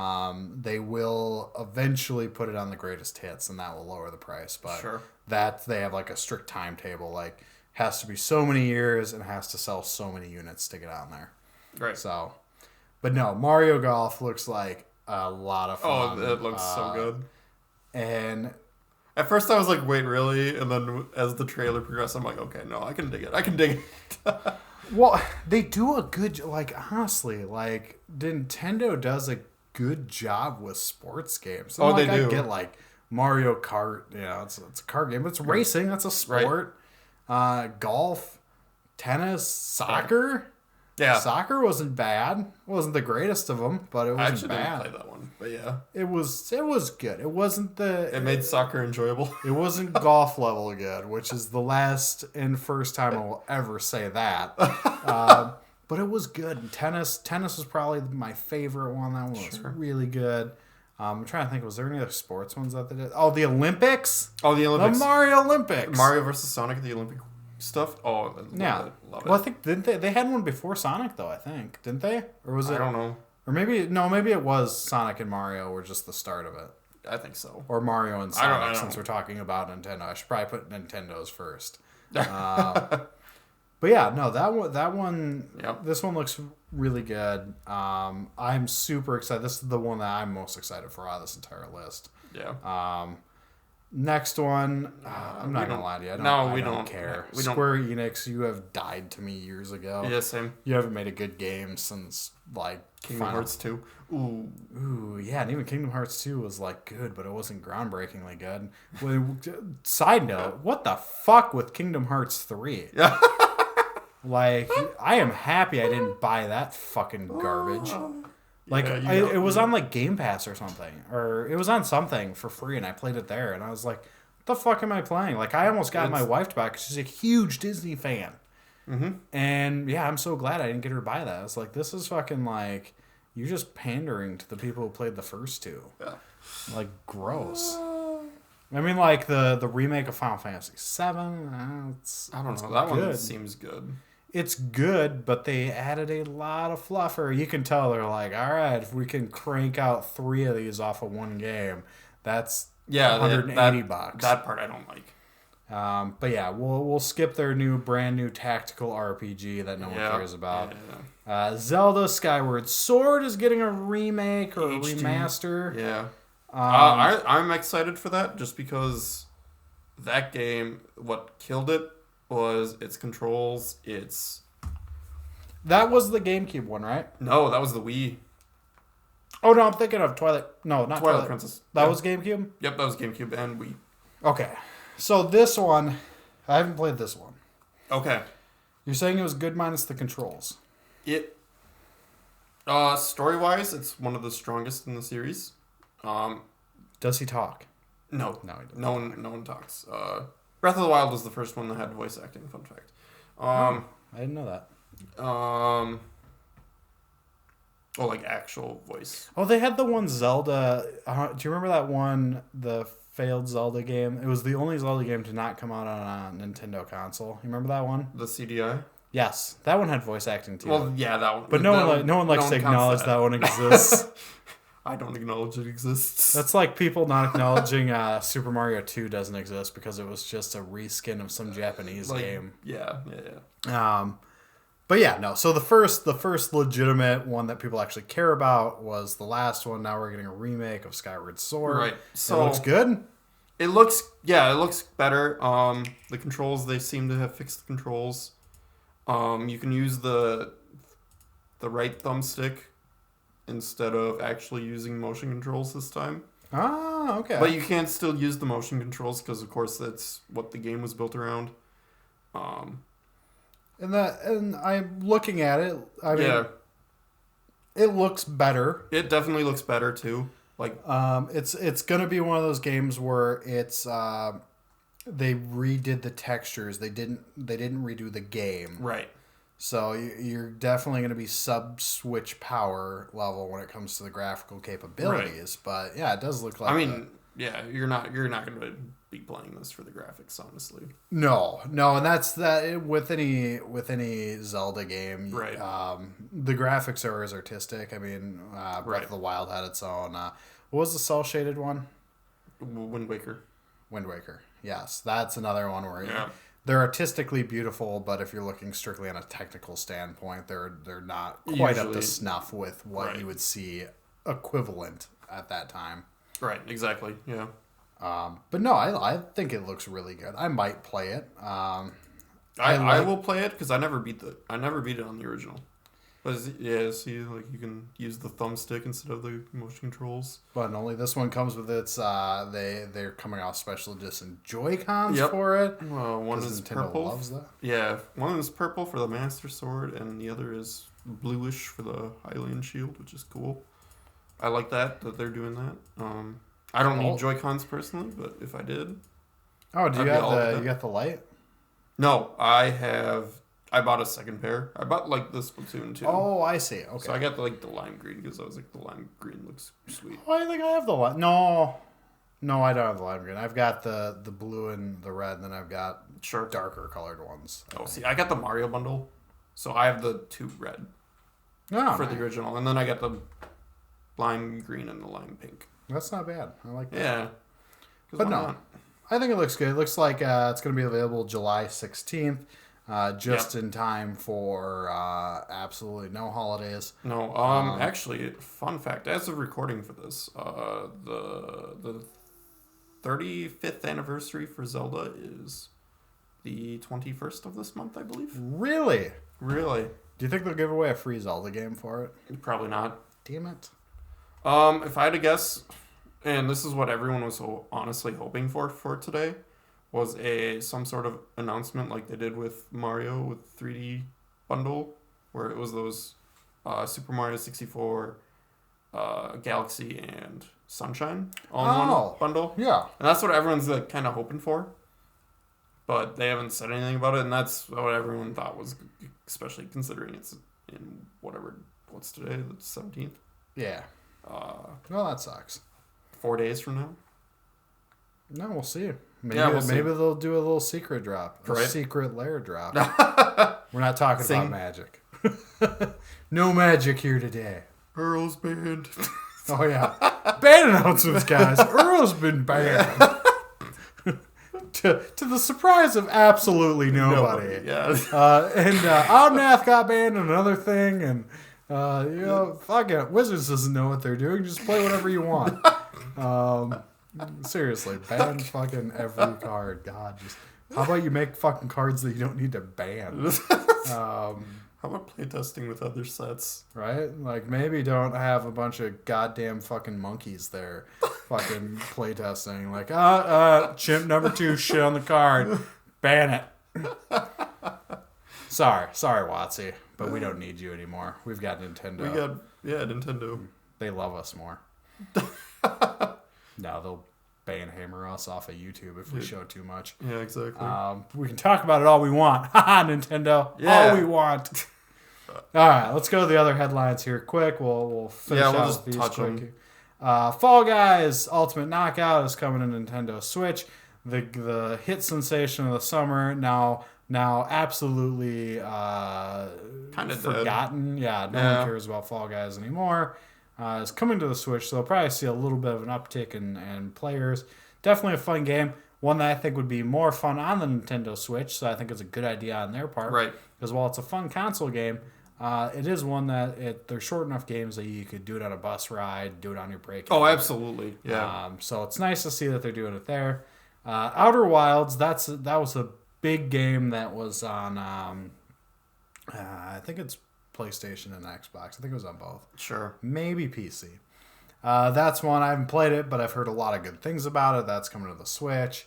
They will eventually put it on the greatest hits, and that will lower the price. But sure. That they have like a strict timetable. Like, has to be so many years and has to sell so many units to get on there. Right. So, but no, Mario Golf looks like a lot of fun. Oh, it looks so good. And at first I was like, wait, really? And then as the trailer progressed, I'm like, okay, no, I can dig it. Well, they do a good, like, honestly, like, Nintendo does a good job with sports games. And, they do. I get, like, Mario Kart, it's a car game, but it's racing, that's a sport. Right. Golf, tennis, soccer. Right. Yeah. Soccer wasn't bad. It wasn't the greatest of them, but it wasn't bad. I actually bad. didn't play that one, but yeah. It was good. It wasn't It made soccer enjoyable. It wasn't golf level good, which is the last and first time I will ever say that. But it was good. And tennis was probably my favorite one. That one was really good. I'm trying to think, was there any other sports ones that they did? Oh, the Olympics? Oh, the Olympics. The Mario Olympics. Mario versus Sonic at the Olympic stuff. Oh, love it. Well, I think they had one before Sonic though. I think didn't they? Or was it? I don't know. Or maybe it was Sonic and Mario were just the start of it. I think so. Or Mario and Sonic. I don't since we're talking about Nintendo, I should probably put Nintendo's first. But yeah, no, that one. Yep. This one looks really good. I'm super excited. This is the one that I'm most excited for out of this entire list. Yeah. Next one, I'm not gonna lie to you. I don't care. Square Enix, you have died to me years ago. Yeah, same. You haven't made a good game since like Kingdom Hearts 2. Ooh, yeah, and even Kingdom Hearts 2 was like good, but it wasn't groundbreakingly good. Side note, what the fuck with Kingdom Hearts 3? Yeah. Like, I am happy I didn't buy that fucking garbage. Like, it was on, like, Game Pass or something. Or it was on something for free, and I played it there. And I was like, what the fuck am I playing? Like, I almost got my wife to buy it because she's a huge Disney fan. Mm-hmm. And, yeah, I'm so glad I didn't get her to buy that. I was like, this is fucking, like, you're just pandering to the people who played the first two. Yeah. Like, gross. I mean, like, the remake of Final Fantasy VII, I don't know. That one seems good. It's good, but they added a lot of fluffer. You can tell they're like, all right, if we can crank out 3 of these off of one game, that's $180. That part I don't like. But yeah, we'll skip their brand new tactical RPG that no one cares about. Yeah. Zelda Skyward Sword is getting a remake or a remaster. Yeah. I'm excited for that just because that game, what killed it was its controls, That was the GameCube one, right? No, that was the Wii. Oh, no, I'm thinking of Twilight. No, not Twilight Princess. That was GameCube? Yep, that was GameCube and Wii. Okay. So this one, I haven't played this one. Okay. You're saying it was good minus the controls. Story-wise, it's one of the strongest in the series. Does he talk? No. No, he doesn't. No one talks. Breath of the Wild was the first one that had voice acting, fun fact. I didn't know that. Like actual voice. Oh, they had the one Zelda. Do you remember that one, the failed Zelda game? It was the only Zelda game to not come out on a Nintendo console. You remember that one? The CDI? Yes. That one had voice acting too. Well, yeah, that one. But no one likes to acknowledge that one exists. I don't acknowledge it exists. That's like people not acknowledging Super Mario 2 doesn't exist because it was just a reskin of some Japanese game. Yeah. But yeah, no. So the first legitimate one that people actually care about was the last one. Now we're getting a remake of Skyward Sword. Right. So it looks good. It looks better. The controls, they seem to have fixed the controls. You can use the right thumbstick instead of actually using motion controls this time. Ah, okay. But you can still use the motion controls because, of course, that's what the game was built around. And I'm looking at it. I mean, it looks better. It definitely looks better too. Like, it's gonna be one of those games where it's they redid the textures. They didn't redo the game. Right. So you're definitely going to be sub-Switch power level when it comes to the graphical capabilities. Right. But yeah, it does look like. I mean, you're not going to be playing this for the graphics, honestly. No, and that's that with any Zelda game. Right. The graphics are as artistic. I mean, Breath of the Wild had its own. What was the cel shaded one? Wind Waker. Yes, that's another one where they're artistically beautiful, but if you're looking strictly on a technical standpoint, they're not quite up to snuff with what you would see equivalent at that time. Right, exactly. Yeah. But no, I think it looks really good. I might play it. I will play it because I never beat it on the original. But see, like you can use the thumbstick instead of the motion controls. But only this one comes with its. They're coming off special edition Joy-Cons for it. Well, one is Nintendo purple. Loves that. Yeah, one is purple for the Master Sword, and the other is bluish for the Hylian Shield, which is cool. I like that they're doing that. I don't need Joy-Cons personally, but if I did, do you have you got the light? No, I bought a second pair. I bought like the Splatoon 2. Oh, I see. Okay. So I got the lime green because I was like, the lime green looks sweet. Oh, I think I have the lime. No, I don't have the lime green. I've got the blue and the red, and then I've got darker colored ones. See, I got the Mario bundle, so I have the 2 red for the original, and then I got the lime green and the lime pink. That's not bad. I like that. Yeah. But no, I think it looks good. It looks like it's going to be available July 16th. Just in time for absolutely no holidays. No, actually, fun fact, as of recording for this, the 35th anniversary for Zelda is the 21st of this month, I believe. Really? Really. Do you think they'll give away a free Zelda game for it? Probably not. Damn it. If I had to guess, and this is what everyone was honestly hoping for today, was some sort of announcement like they did with Mario with 3D bundle, where it was those Super Mario 64, Galaxy, and Sunshine all in one bundle. Yeah. And that's what everyone's kind of hoping for. But they haven't said anything about it, and that's what everyone thought was, especially considering it's in what's today, the 17th? Yeah. Well, that sucks. 4 days from now? No, we'll see. Maybe they'll do a little secret drop. A secret lair drop. We're not talking about magic. No magic here today. Earl's banned. Oh, yeah. Ban announcements, guys. Earl's been banned. to the surprise of absolutely nobody. Yeah. And Omnath got banned and another thing. And, fuck it. Wizards doesn't know what they're doing. Just play whatever you want. Seriously, ban fucking every card. God, how about you make fucking cards that you don't need to ban? How about playtesting with other sets? Right? Like, maybe don't have a bunch of goddamn fucking monkeys there fucking playtesting. Like, chimp number 2 shit on the card. Ban it. Sorry, WotC, but we don't need you anymore. We've got Nintendo. Nintendo. They love us more. No, they'll ban hammer us off of YouTube if we show too much. Yeah, exactly. We can talk about it all we want. Haha, Nintendo. Yeah. All we want. All right, let's go to the other headlines here quick. We'll finish out with these quick. Fall Guys Ultimate Knockout is coming to Nintendo Switch. The hit sensation of the summer now absolutely kind of forgotten. Dead. Yeah, no one cares about Fall Guys anymore. Is coming to the Switch, so they'll probably see a little bit of an uptick in players. Definitely a fun game. One that I think would be more fun on the Nintendo Switch, so I think it's a good idea on their part. Right. Because while it's a fun console game, it is one that they're short enough games that you could do it on a bus ride, do it on your break. Oh, absolutely. Yeah. So it's nice to see that they're doing it there. Outer Wilds, that was a big game that was on, I think it's PlayStation and Xbox. I think it was on both. Sure. Maybe PC. That's one. I haven't played it, but I've heard a lot of good things about it. That's coming to the Switch.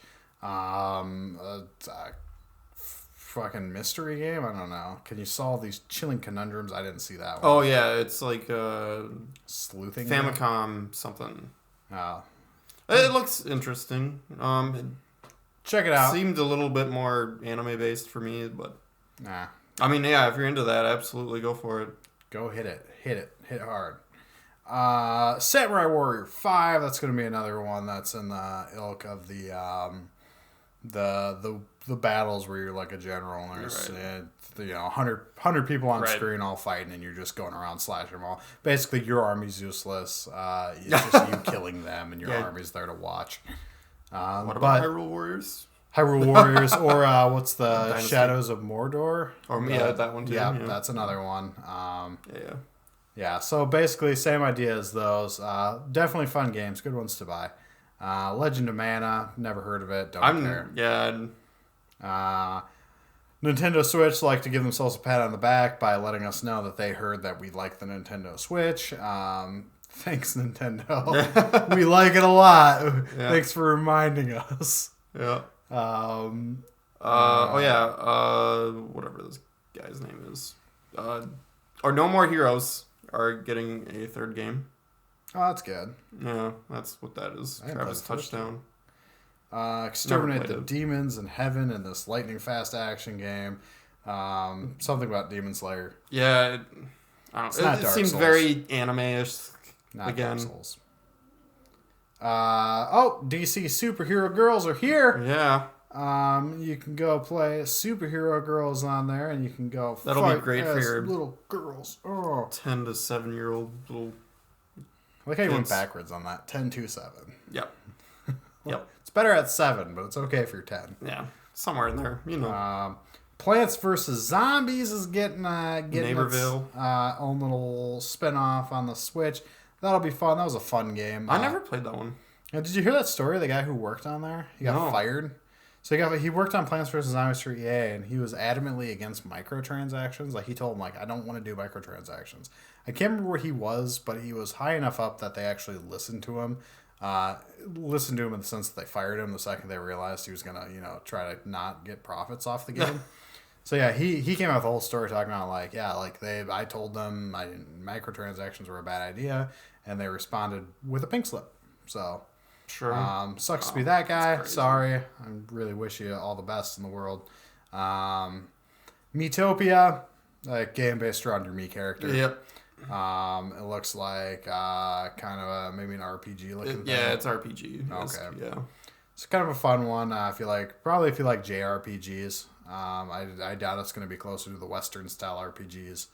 Fucking mystery game. I don't know. Can you solve these chilling conundrums? I didn't see that one. Oh yeah, it's like sleuthing. Famicom something. Oh. It looks interesting. Check it out. Seemed a little bit more anime based for me, but nah. I mean, yeah, if you're into that, absolutely go for it. Go hit it. Hit hard. Samurai Warrior 5. That's going to be another one that's in the ilk of the battles where you're like a general and there's 100 people on screen all fighting and you're just going around slashing them all. Basically, your army's useless. It's just you killing them and your army's there to watch. What about Hyrule Warriors? Hyrule Warriors or what's the Dynasty. Shadows of Mordor? That one too. Yeah, that's another one. Yeah. Yeah, so basically same idea as those. Definitely fun games, good ones to buy. Legend of Mana, never heard of it, don't care. Yeah. Nintendo Switch like to give themselves a pat on the back by letting us know that they heard that we like the Nintendo Switch. Thanks, Nintendo. We like it a lot. Yeah. Thanks for reminding us. Yeah. Whatever this guy's name is. Or No More Heroes are getting a third game. Oh, that's good. Yeah, that's what that is. Travis Touchdown. Exterminate the Demons in Heaven in this lightning fast action game. Something about Demon Slayer. Yeah, it seems very anime-ish. Not again. Dark Souls. DC Superhero Girls are here. Yeah. You can go play Superhero Girls on there, and you can go. That'll be great for your little girls. 10 to 7-year-old little. I like how you went backwards on that. 10 to 7. Yep. Yep. It's better at 7, but it's okay if you're 10. Yeah, somewhere in there, you know. Plants vs. Zombies is getting Neighborville. Its own little spinoff on the Switch. That'll be fun. That was a fun game. I never played that one. Did you hear that story? The guy who worked on there, he got fired. So he worked on Plants vs. Zombies for EA, and he was adamantly against microtransactions. Like he told him, I don't want to do microtransactions. I can't remember where he was, but he was high enough up that they actually listened to him. Listened to him in the sense that they fired him the second they realized he was gonna, try to not get profits off the game. So yeah, he came out with the whole story talking about I told them microtransactions were a bad idea, and they responded with a pink slip. So sure, sucks to be that guy. Sorry, I really wish you all the best in the world. Miitopia, a game based around your Mii character. Yep. It looks like kind of maybe an RPG looking thing. Yeah, it's RPG. Okay. Yeah. It's kind of a fun one. If you like JRPGs. I doubt it's going to be closer to the Western style RPGs.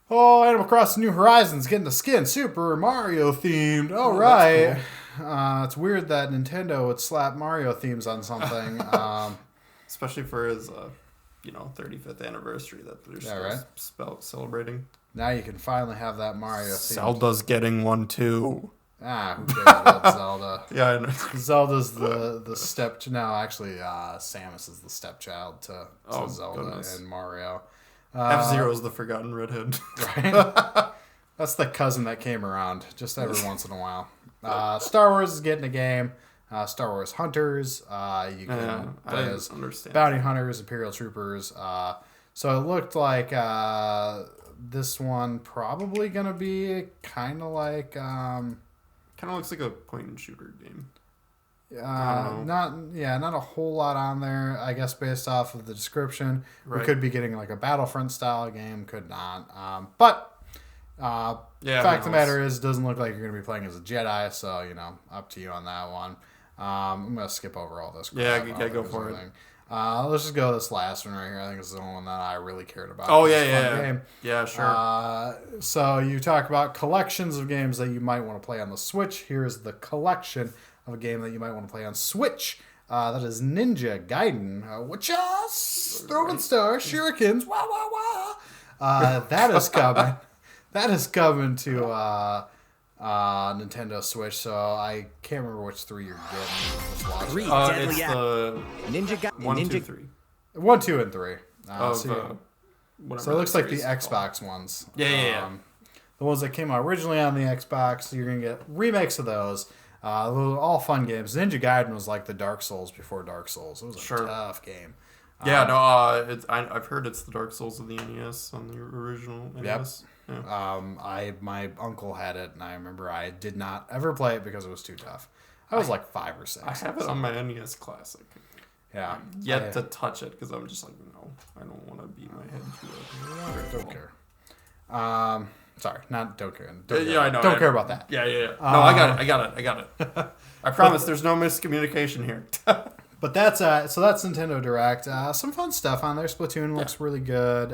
Animal Crossing New Horizons getting the skin Super Mario themed. Right. Cool. It's weird that Nintendo would slap Mario themes on something. Especially for his 35th anniversary that they're celebrating. Now you can finally have that Mario theme. Zelda's getting one too. Who cares about Zelda? Yeah, I know. Zelda's the step. No, actually, Samus is the stepchild to Zelda and Mario. F-Zero's the forgotten redhead. Right? That's the cousin that came around just every once in a while. Star Wars is getting a game. Star Wars Hunters. You can play as bounty hunters, Imperial troopers. So it looked like this one probably going to be kind of like... Kind of looks like a point-and-shooter game. Not a whole lot on there, I guess, based off of the description. Right. We could be getting like a Battlefront-style game, could not. Fact of the matter is, it doesn't look like you're going to be playing as a Jedi, so, up to you on that one. I'm going to skip over all this. Yeah, you got to go for it. Let's just go with this last one right here. I think it's the only one that I really cared about. Oh, yeah. Yeah, sure. So you talk about collections of games that you might want to play on the Switch. Here's the collection of a game that you might want to play on Switch. That is Ninja Gaiden. Throwing stars, shurikens, wah, wah, wah. That is coming. That is coming to Nintendo Switch, so I can't remember which 3 you're getting. Just watch it's the Ninja Gaiden. 1, 2, 3. 1, 2, and 3. whatever. So it looks like the series is called. Xbox ones. Yeah. The ones that came out originally on the Xbox, you're going to get remakes of those. All fun games. Ninja Gaiden was like the Dark Souls before Dark Souls. It was a tough game. Yeah, I've heard it's the Dark Souls of the NES on the original NES. Yep. Yeah. My uncle had it, and I remember I did not ever play it because it was too tough. I was like 5 or 6. I have it on my NES Classic. Yeah. Yet to touch it because I'm just like, no, I don't want to beat my head to it. Don't care. Sorry, not don't care. I know. Don't care about that. Yeah. No, I got it. I promise there's no miscommunication here. But that's Nintendo Direct. Some fun stuff on there. Splatoon looks really good.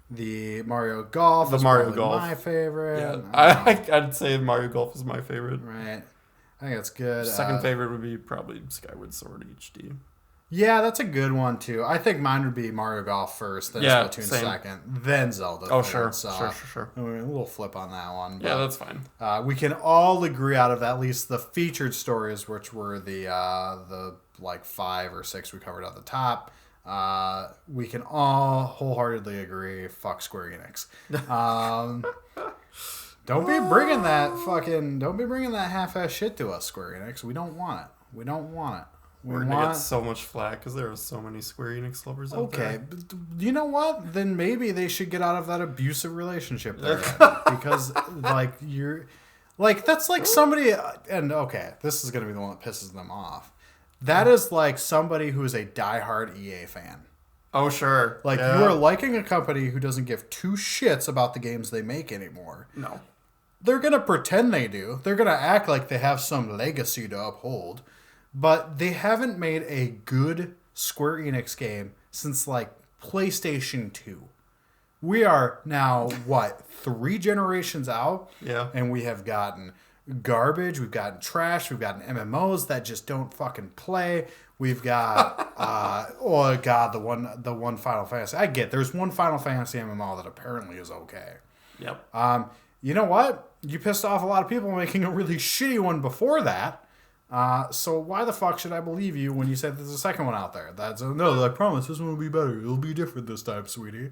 The Mario Golf is probably my favorite. Yeah. I'd say Mario Golf is my favorite. Right. I think that's good. Second favorite would be probably Skyward Sword HD. Yeah, that's a good one too. I think mine would be Mario Golf first, then Splatoon second, then Zelda. Oh, third. Sure. A little flip on that one. Yeah, that's fine. We can all agree out of at least the featured stories, which were the like 5 or 6 we covered at the top. We can all wholeheartedly agree. Fuck Square Enix. Don't be bringing that half-ass shit to us, Square Enix. We don't want it. We're going to get so much flack because there are so many Square Enix lovers out there. Okay, but you know what? Then maybe they should get out of that abusive relationship there. Because, that's like somebody... And, okay, this is going to be the one that pisses them off. That is like somebody who is a diehard EA fan. Oh, sure. You are liking a company who doesn't give 2 shits about the games they make anymore. No. They're going to pretend they do. They're going to act like they have some legacy to uphold. But they haven't made a good Square Enix game since, PlayStation 2. We are now, 3 generations out? Yeah. And we have gotten garbage. We've gotten trash. We've gotten MMOs that just don't fucking play. We've got, the one Final Fantasy. I get there's one Final Fantasy MMO that apparently is okay. Yep. You know what? You pissed off a lot of people making a really shitty one before that. So why the fuck should I believe you when you said there's a second one out there? No, I promise this one will be better. It'll be different this time, sweetie.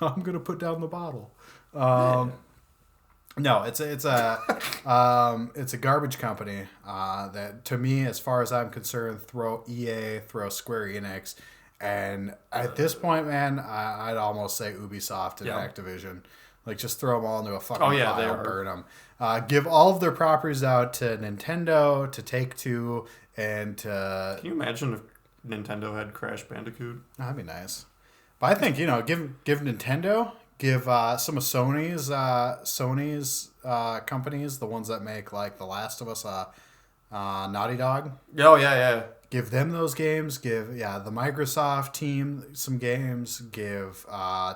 I'm gonna put down the bottle. No, it's a garbage company that, to me, as far as I'm concerned, throw EA, throw Square Enix, and at this point, man, I'd almost say Ubisoft and Activision. Just throw them all into a fucking pile and burn them. Give all of their properties out to Nintendo, to Take-Two, and to... Can you imagine if Nintendo had Crash Bandicoot? That'd be nice. But I think, give Nintendo, give some of Sony's companies, the ones that make, The Last of Us, Naughty Dog. Oh, yeah. Give them those games. Give the Microsoft team some games. Give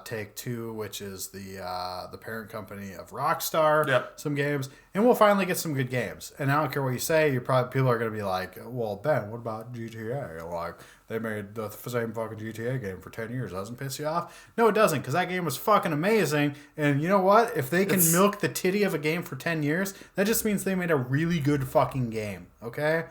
Take-Two, which is the parent company of Rockstar, some games, and we'll finally get some good games. And I don't care what you say. People are going to be like, "Well, Ben, what about GTA? They made the same fucking GTA game for 10 years. Doesn't piss you off?" No, it doesn't, because that game was fucking amazing. And you know what? If they can milk the titty of a game for 10 years, that just means they made a really good fucking game. Okay?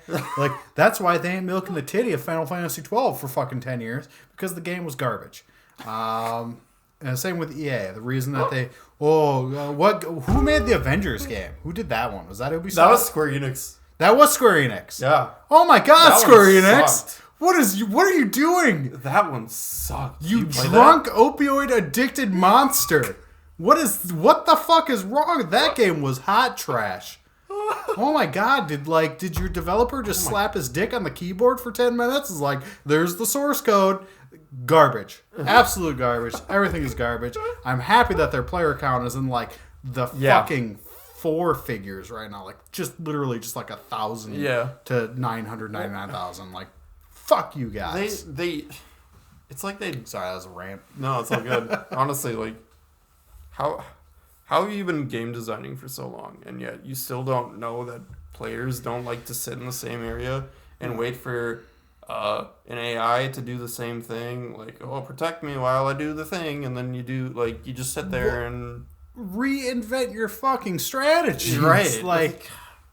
That's why they ain't milking the titty of Final Fantasy 12 for fucking 10 years, because the game was garbage. And same with EA. The reason that they... who made the Avengers game? Who did that one? Was that Ubisoft? That was Square Enix. That was Square Enix? Yeah. Oh my god, that Square Enix! Sucked. What are you doing? That one sucked. You drunk, opioid-addicted monster. What the fuck is wrong? That game was hot trash. Oh my god, did your developer just slap his dick on the keyboard for 10 minutes? It's like, there's the source code. Garbage. Absolute garbage. Everything is garbage. I'm happy that their player count is in the fucking 4 figures right now. Literally 1,000 to 999,000. Fuck you guys. It's like they... Sorry, that was a rant. No, it's all good. Honestly, how have you been game designing for so long, and yet you still don't know that players don't like to sit in the same area and wait for an AI to do the same thing? Protect me while I do the thing, and then you do, you just sit there and... Reinvent your fucking strategy. Right.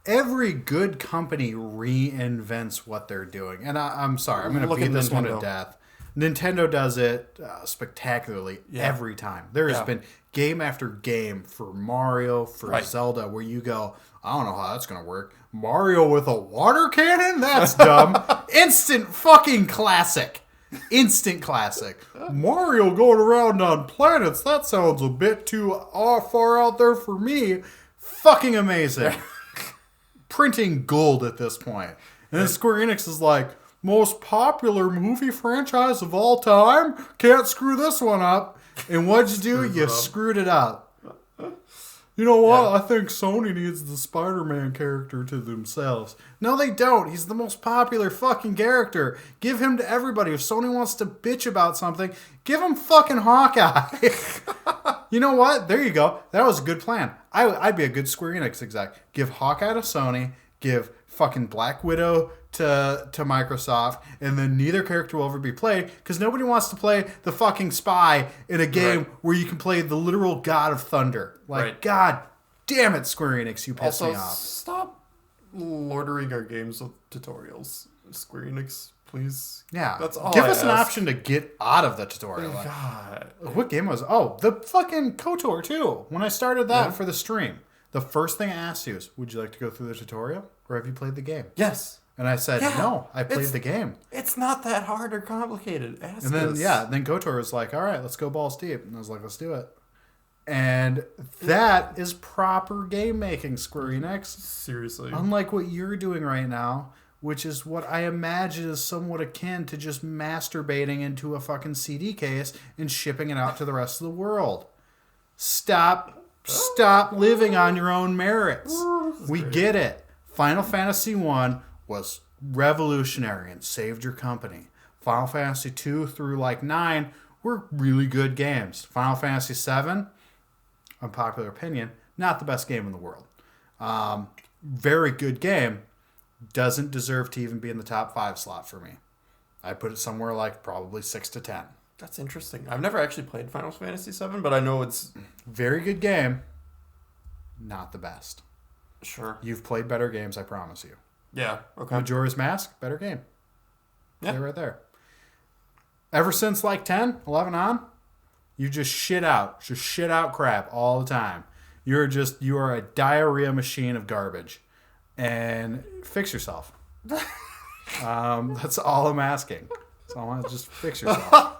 Every good company reinvents what they're doing. And I'm sorry, I'm going to beat this one to death. Nintendo does it spectacularly every time. There has been game after game for Mario, for Zelda, where you go, I don't know how that's going to work. Mario with a water cannon? That's dumb. Instant fucking classic. Instant classic. Mario going around on planets? That sounds a bit too far out there for me. Fucking amazing. Printing gold at this point. And then Square Enix is like, most popular movie franchise of all time? Can't screw this one up. And what'd you do? You screwed it up. You know what? Yeah. I think Sony needs the Spider-Man character to themselves. No, they don't. He's the most popular fucking character. Give him to everybody. If Sony wants to bitch about something, give him fucking Hawkeye. You know what? There you go. That was a good plan. I'd be a good Square Enix exec. Give Hawkeye to Sony. Give fucking Black Widow to Microsoft, and then neither character will ever be played because nobody wants to play the fucking spy in a game where you can play the literal God of Thunder. Like, God damn it, Square Enix, you piss me off. Stop loitering our games with tutorials. Square Enix, please. Yeah. That's all. Give us an option to get out of the tutorial. Oh, God. What game was it? Oh, the fucking KOTOR 2. When I started that for the stream, the first thing I asked you is, would you like to go through the tutorial or have you played the game? Yes. And I said, no, I played the game. It's not that hard or complicated. And then, then KOTOR was like, all right, let's go balls deep. And I was like, let's do it. And that is proper game making, Square Enix. Seriously. Unlike what you're doing right now, which is what I imagine is somewhat akin to just masturbating into a fucking CD case and shipping it out to the rest of the world. Stop living on your own merits. We get it. Final Fantasy 1 was revolutionary and saved your company. Final Fantasy 2 through like 9 were really good games. Final Fantasy 7, unpopular opinion, not the best game in the world. Very good game. Doesn't deserve to even be in the top 5 slot for me. I'd put it somewhere like probably 6 to 10. That's interesting. I've never actually played Final Fantasy 7, but I know it's... Very good game. Not the best. Sure. You've played better games, I promise you. Yeah, okay. Majora's Mask, better game. Yeah. They're right there. Ever since like 10, 11 on, you just shit out crap all the time. You are a diarrhea machine of garbage. And fix yourself. That's all I'm asking. So I want to just fix yourself.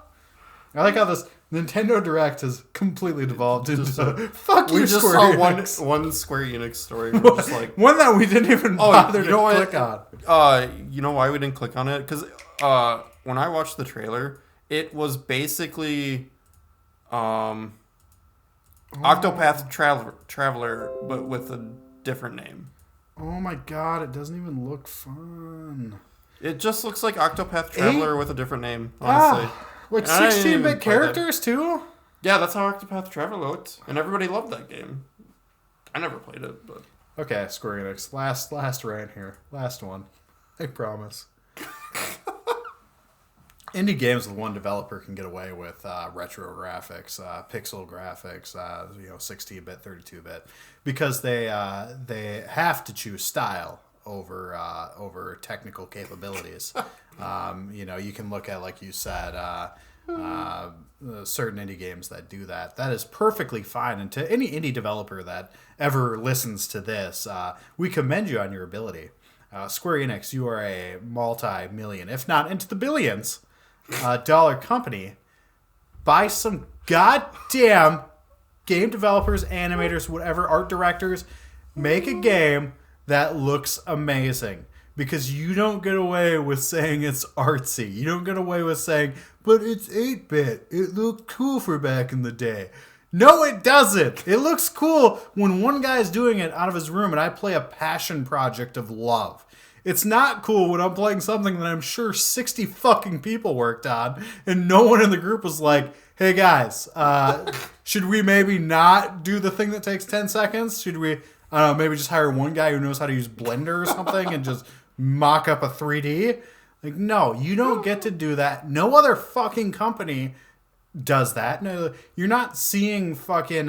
I like how this Nintendo Direct has completely devolved into fuck you, Square Enix. One Square Enix story. We're just like one that we didn't even bother to click on. You know why we didn't click on it? Because when I watched the trailer, it was basically Octopath Traveler, but with a different name. Oh my god, it doesn't even look fun. It just looks like Octopath Traveler with a different name, honestly. Like 16-bit characters, too? Yeah, that's how Octopath Traveler looked. And everybody loved that game. I never played it, but... Okay, Square Enix. Last rant here. Last one. I promise. Indie games with one developer can get away with retro graphics, pixel graphics, 16-bit, 32-bit, because they have to choose style over technical capabilities. You can look at, like you said, certain indie games that do that. That is perfectly fine. And to any indie developer that ever listens to this, we commend you on your ability. Square Enix, you are a multi-million, if not into the billions, dollar company. Buy some goddamn game developers, animators, whatever, art directors. Make a game that looks amazing. Because you don't get away with saying it's artsy. You don't get away with saying, but it's 8-bit. It looked cool for back in the day. No, it doesn't. It looks cool when one guy's doing it out of his room and I play a passion project of love. It's not cool when I'm playing something that I'm sure 60 fucking people worked on and no one in the group was like, hey guys, should we maybe not do the thing that takes 10 seconds? Should we, maybe just hire one guy who knows how to use Blender or something and just mock up a 3D? Like, no, you don't get to do that. No other fucking company does that. No, you're not seeing fucking,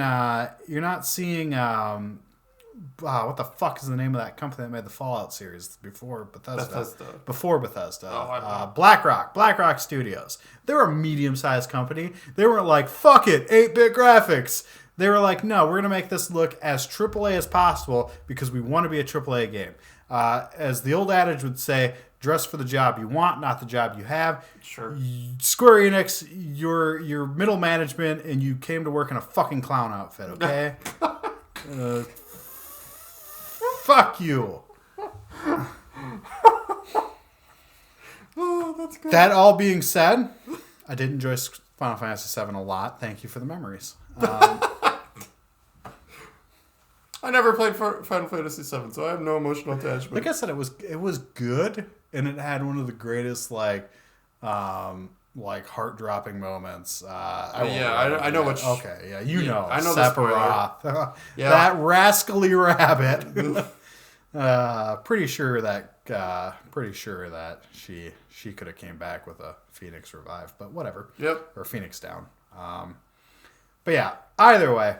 what the fuck is the name of that company that made the Fallout series before Bethesda? Before Bethesda. BlackRock Studios. They were a medium-sized company. They weren't like, fuck it, 8-bit graphics. They were like, no, we're going to make this look as AAA as possible because we want to be a AAA game. As the old adage would say, dress for the job you want, not the job you have. Sure. Square Enix, you're middle management, and you came to work in a fucking clown outfit, okay? Fuck you. Oh, that's good. That all being said, I did enjoy Final Fantasy VII a lot. Thank you for the memories. I never played Final Fantasy VII, so I have no emotional attachment. Like I said, it was good, and it had one of the greatest heart-dropping moments. I know which. Okay, yeah, you know. I know Sephiroth. That rascally rabbit. Pretty sure that she could have came back with a Phoenix revive, but whatever. Yep. Or Phoenix down. But yeah, either way,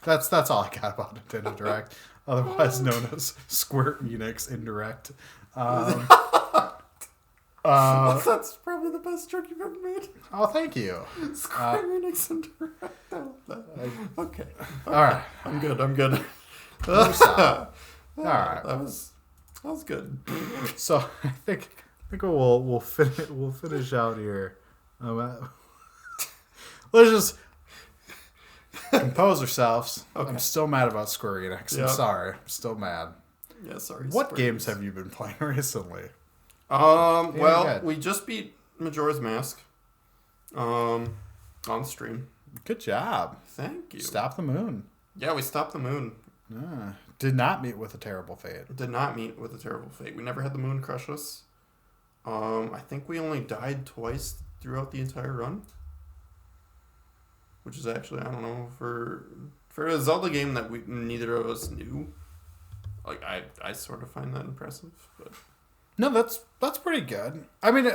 that's all I got about Nintendo Direct, otherwise known as Square Enix Indirect. That's probably the best joke you've ever made. Oh, thank you. Square Enix Indirect. Okay. All right. I'm good. All right. That was good. So I think we'll finish out here. Let's just compose ourselves. Okay. I'm still mad about Square Enix. Yep. I'm sorry. I'm still mad. Yeah, sorry. What games have you been playing recently? We just beat Majora's Mask on stream. Good job. Thank you. Stop the moon. Yeah, we stopped the moon. Did not meet with a terrible fate. We never had the moon crush us. I think we only died twice throughout the entire run. Which is actually, I don't know, for a Zelda game that neither of us knew. Like, I sort of find that impressive, but... No, that's pretty good. I mean,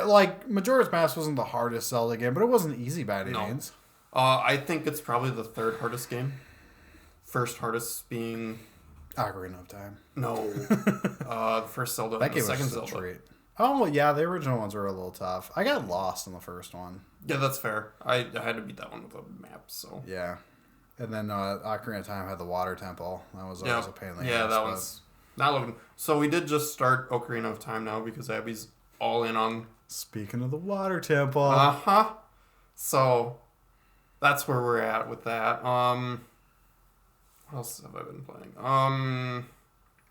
Majora's Mask wasn't the hardest Zelda game, but it wasn't easy by any means. I think it's probably the third hardest game. First hardest being... Ocarina of Time. No. The first Zelda and the second Zelda. Treat. Oh, yeah, the original ones were a little tough. I got lost in the first one. Yeah, that's fair. I had to beat that one with a map, so... Yeah. And then Ocarina of Time had the water temple. That was always a pain in the ass. Yeah, that was... Not looking... So we did just start Ocarina of Time now because Abby's all in on... Speaking of the water temple. Uh-huh. So, that's where we're at with that. What else have I been playing?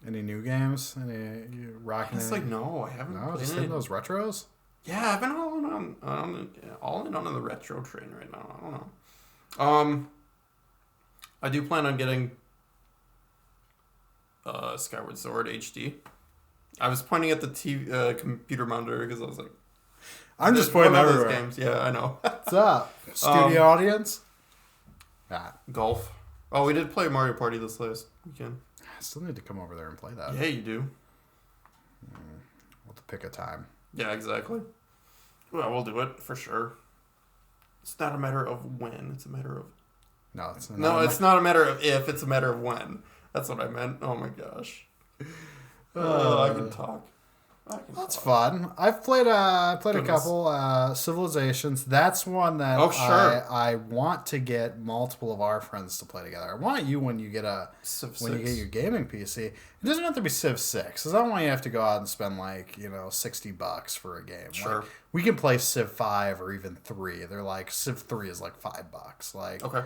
Any new games? You rocking? No, I haven't. No, just in those retros. Yeah, I've been all in on the retro train right now. I don't know. I do plan on getting Skyward Sword HD. I was pointing at the TV, computer monitor because I was like, I'm just pointing everywhere. Games. Yeah, I know. What's up, studio audience? Golf. Oh, we did play Mario Party this last weekend. I still need to come over there and play that. Yeah, you do. We'll have to pick a time. Yeah, exactly. Well, we'll do it for sure. It's not a matter of when. It's a matter of... No, it's not a matter of if. It's a matter of when. That's what I meant. Oh my gosh. I can talk. That's fun. I've played a couple Civilizations. That's one that I want to get multiple of our friends to play together. I want you when you get your gaming PC. It doesn't have to be Civ 6. Because I don't want you to have to go out and spend $60 for a game. Sure. We can play Civ 5 or even 3. They're like Civ 3 is like $5. Okay.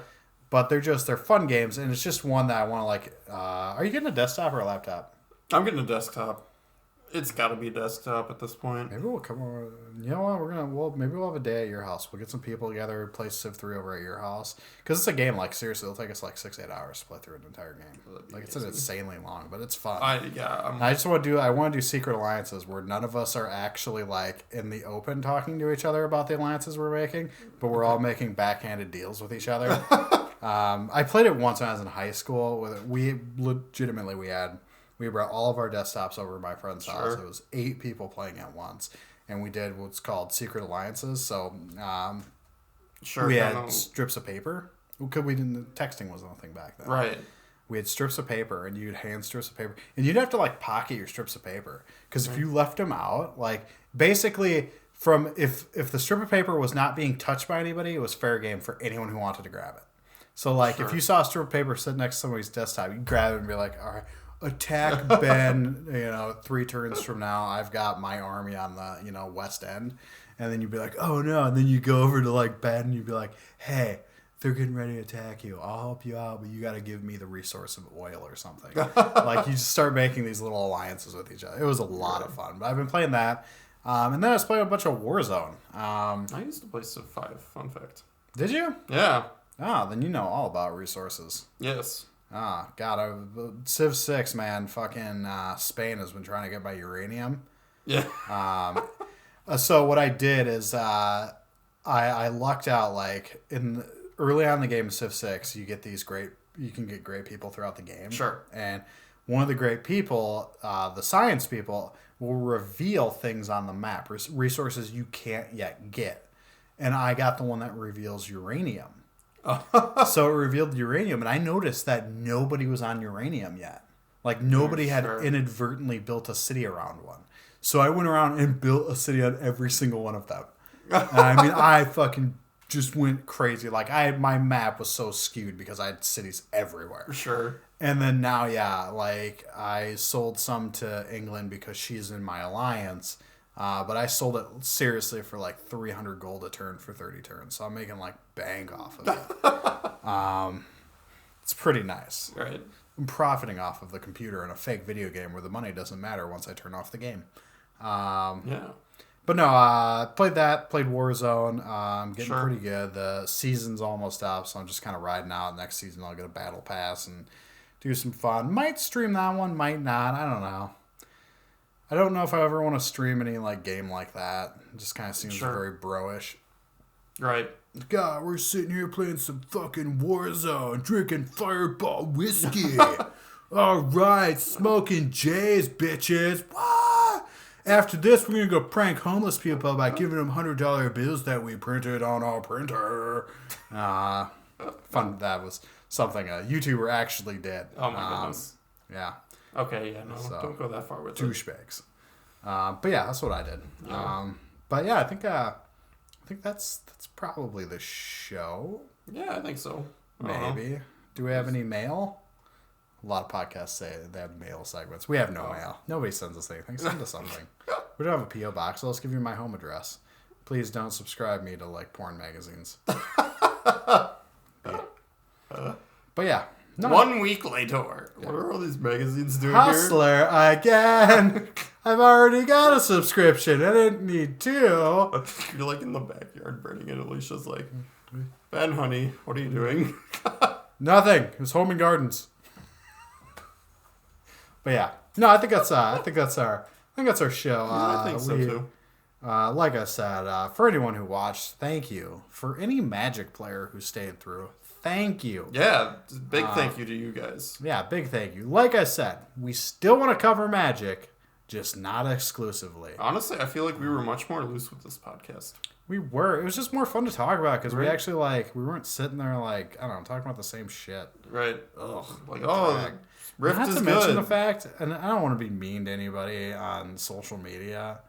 But they're fun games, and it's just one that I want to are you getting a desktop or a laptop? I'm getting a desktop. It's got to be a desktop at this point. Maybe we'll come over. You know what? Maybe we'll have a day at your house. We'll get some people together, play Civ 3 over at your house. Because it's a game, seriously, it'll take us 6-8 hours to play through an entire game. It's insanely long, but it's fun. I want to do Secret Alliances where none of us are actually, in the open talking to each other about the alliances we're making, but we're all making backhanded deals with each other. I played it once when I was in high school. We brought all of our desktops over to my friend's house. It was 8 people playing at once. And we did what's called Secret Alliances. So we had strips of paper. Texting was nothing back then. Right. we had strips of paper, and you'd hand strips of paper, and you'd have to like pocket your strips of paper because if you left them out, like basically from if the strip of paper was not being touched by anybody, it was fair game for anyone who wanted to grab it. So like if you saw a strip of paper sitting next to somebody's desktop, you grab it and be like, all right, attack Ben. 3 turns from now, I've got my army on the west end, and then you'd be like, oh no, and then you go over to like Ben, and you'd be like, hey, they're getting ready to attack you. I'll help you out, but you got to give me the resource of oil or something. Like you just start making these little alliances with each other. It was a lot of fun, but I've been playing that, and then I was playing a bunch of Warzone. I used to play Civ 5. Fun fact. Did you? Yeah. Ah, then you know all about resources. Yes. Ah, God, Civ 6, man, fucking Spain has been trying to get my uranium. Yeah. So what I did is I lucked out, like, early on in the game of Civ 6, you can get great people throughout the game. Sure. And one of the great people, the science people, will reveal things on the map, resources you can't yet get. And I got the one that reveals uranium. So it revealed uranium, and I noticed that nobody was on uranium yet. Like, nobody had inadvertently built a city around one. So I went around and built a city on every single one of them. And I mean, I fucking just went crazy. Like, my map was so skewed because I had cities everywhere. Sure. And then now, like, I sold some to England because she's in my alliance. But I sold it seriously for like 300 gold a turn for 30 turns. So I'm making like bank off of it. It's pretty nice. Right. I'm profiting off of the computer in a fake video game where the money doesn't matter once I turn off the game. Yeah. But no, played Warzone. I'm getting pretty good. The season's almost up, so I'm just kind of riding out. Next season I'll get a battle pass and do some fun. Might stream that one, might not. I don't know. I don't know if I ever want to stream any like game like that. It just kind of seems very bro-ish. Right. God, we're sitting here playing some fucking Warzone, drinking Fireball whiskey. All right, smoking J's, bitches. What? After this, we're going to go prank homeless people by giving them $100 bills that we printed on our printer. Fun. That was something a YouTuber actually did. Oh, my goodness. Yeah. Okay, yeah, no, don't go that far with it. Douchebags. But yeah, that's what I did. Yeah. But yeah, I think that's probably the show. Yeah, I think so. Maybe. Do we have any mail? A lot of podcasts say they have mail segments. We have no mail. Nobody sends us anything. Send us something. We don't have a P.O. box, so let's give you my home address. Please don't subscribe me to like porn magazines. But yeah. No. 1 week later. Yeah. What are all these magazines doing Hustler here? Again. I've already got a subscription. I didn't need 2. You're like in the backyard burning it. Alicia's like, Ben, honey, what are you doing? Nothing. It was Home and Gardens. But yeah. No, I think that's our show. I think so too. Like I said, for anyone who watched, thank you. For any Magic player who stayed through, thank you. Yeah, big thank you to you guys. Yeah, big thank you. Like I said, we still want to cover Magic, just not exclusively. Honestly, I feel like we were much more loose with this podcast. We were. It was just more fun to talk about because we actually we weren't sitting there like, I don't know, talking about the same shit. Right. Ugh. Like, Rift not is to good. mention the fact, and I don't want to be mean to anybody on social media.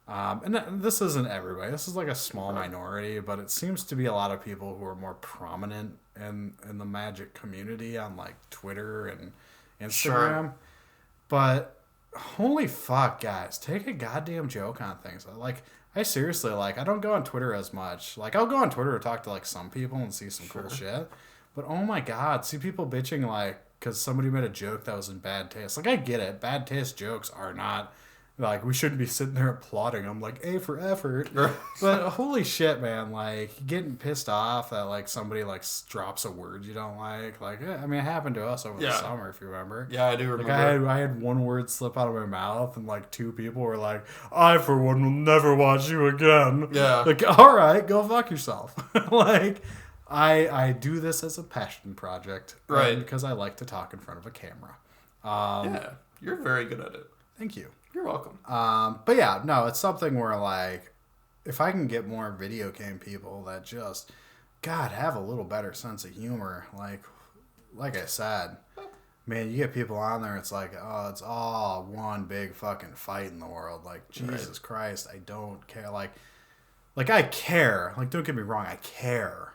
And this isn't everybody. This is like a small minority, but it seems to be a lot of people who are more prominent in the Magic community on like Twitter and Instagram. Sure. But holy fuck, guys, take a goddamn joke on things. Like, I seriously, I don't go on Twitter as much. Like, I'll go on Twitter to talk to some people and see some cool shit. But oh my god, see people bitching because somebody made a joke that was in bad taste. I get it. Bad taste jokes are not. We shouldn't be sitting there applauding them, A for effort. But holy shit, man, getting pissed off that, somebody, drops a word you don't like. I mean, it happened to us over the summer, if you remember. Yeah, I do remember. I had one word slip out of my mouth, and, 2 people were like, I, for one, will never watch you again. Yeah. All right, go fuck yourself. I do this as a passion project. Right. Because I like to talk in front of a camera. Yeah, you're very good at it. Thank you. You're welcome. But yeah, no, it's something where if I can get more video game people that just, God, have a little better sense of humor, like I said, Man, you get people on there, it's like, oh, it's all one big fucking fight in the world. Like, Jesus Christ, I don't care. Like I care. Like, don't get me wrong, I care.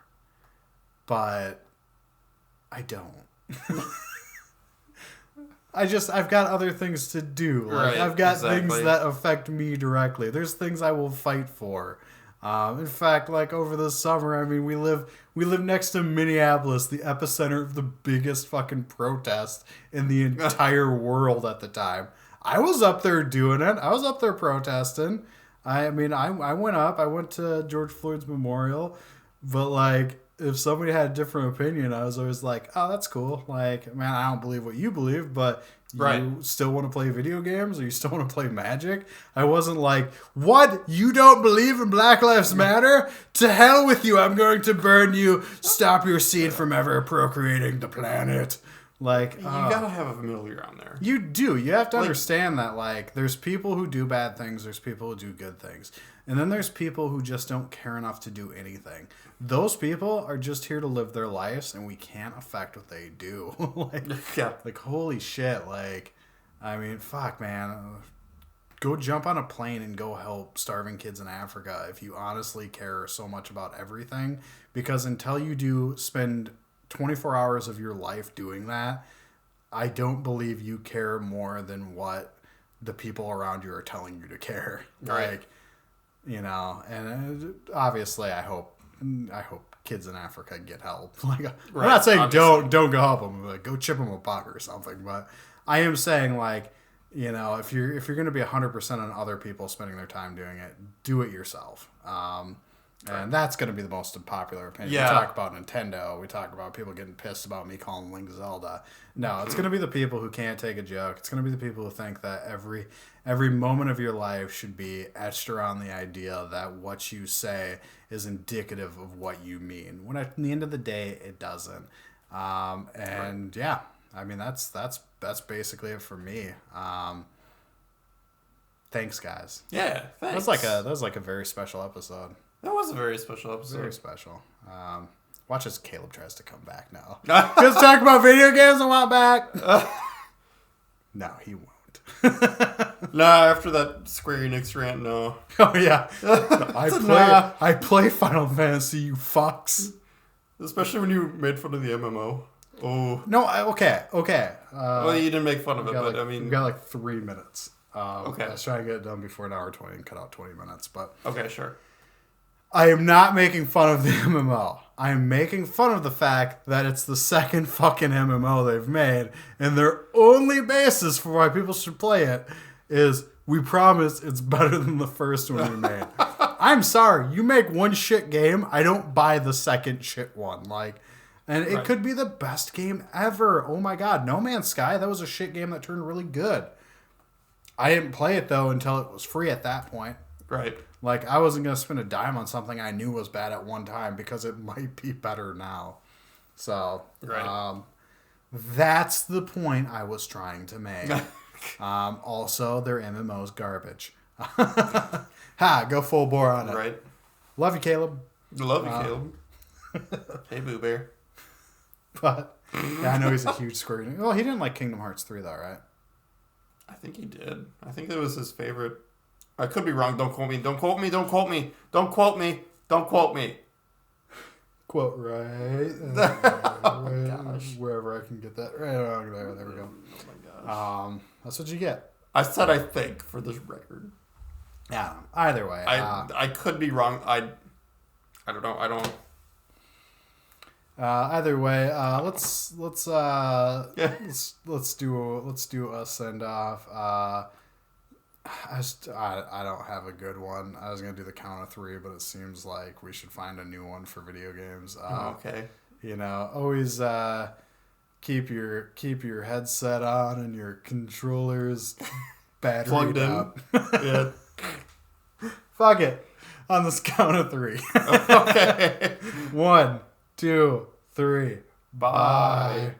But I don't. I've got other things to do. Like, I've got things that affect me directly. There's things I will fight for. In fact, like over the summer, I mean, we live next to Minneapolis, the epicenter of the biggest fucking protest in the entire world at the time. I was up there doing it. I was up there protesting. I mean, I went to George Floyd's memorial, but like, if somebody had a different opinion, I was always like, oh, that's cool. Like, man, I don't believe what you believe, but you still want to play video games or you still want to play Magic? I wasn't like, what? You don't believe in Black Lives Matter? To hell with you. I'm going to burn you. Stop your seed from ever procreating the planet. Like, you gotta have a middle ground there. You do. You have to understand that, like, there's people who do bad things, there's people who do good things. And then there's people who just don't care enough to do anything. Those people are just here to live their lives, and we can't affect what they do. Like, holy shit. Like, I mean, fuck, man. Go jump on a plane and go help starving kids in Africa if you honestly care so much about everything. Because until you do spend 24 hours of your life doing that, I don't believe you care more than what the people around you are telling you to care. Like, you know, and obviously I hope kids in Africa get help. Like, I'm not saying don't go help them, like, go chip them a buck or something, but I am saying, like, you know, if you're going to be 100% on other people spending their time doing it, do it yourself. And that's going to be the most unpopular opinion. Yeah. We talk about Nintendo. We talk about people getting pissed about me calling Link Zelda. No, it's going to be the people who can't take a joke. It's going to be the people who think that every moment of your life should be etched around the idea that what you say is indicative of what you mean. When at the end of the day, it doesn't. Yeah, I mean, that's basically it for me. Thanks, guys. Yeah, thanks. That was like a very special episode. That was a very special episode. Very special. Watch as Caleb tries to come back now. Just talk about video games a while back. No, he won't. Nah, after that Square Enix rant, no. Oh, yeah. I play Final Fantasy, you fucks. Especially when you made fun of the MMO. Oh. No, okay. Well, you didn't make fun of it, but I mean... We got like 3 minutes. Okay. I was trying to get it done before an hour 20 and cut out 20 minutes, but... Okay, sure. I am not making fun of the MMO. I am making fun of the fact that it's the second fucking MMO they've made, and their only basis for why people should play it is, we promise it's better than the first one we made. I'm sorry, you make one shit game, I don't buy the second shit one. Like, and it could be the best game ever. Oh my god, No Man's Sky, that was a shit game that turned really good. I didn't play it though until it was free at that point. Right. Like, I wasn't going to spend a dime on something I knew was bad at one time because it might be better now. So, that's the point I was trying to make. Also, their MMO's garbage. Ha, go full bore on it. Right. Love you, Caleb. Love you, Caleb. Hey, Boo Bear. But, yeah, I know he's a huge Square Enix. Well, he didn't like Kingdom Hearts 3, though, right? I think he did. I think that was his favorite. I could be wrong. Don't quote me. Don't quote me. Don't quote me. Don't quote me. Don't quote me. Quote right. Gosh. Wherever I can get that. Right. There we go. Oh my gosh. That's what you get. I said I think for this record. Yeah. Either way. I could be wrong. I don't know. I don't. Either way, let's do a send off. I don't have a good one. I was gonna do the count of 3, but it seems like we should find a new one for video games. Okay. You know, always keep your headset on and your controllers battery plugged up. In. Yeah. Fuck it. On this count of 3. Okay. 1, 2, 3. Bye.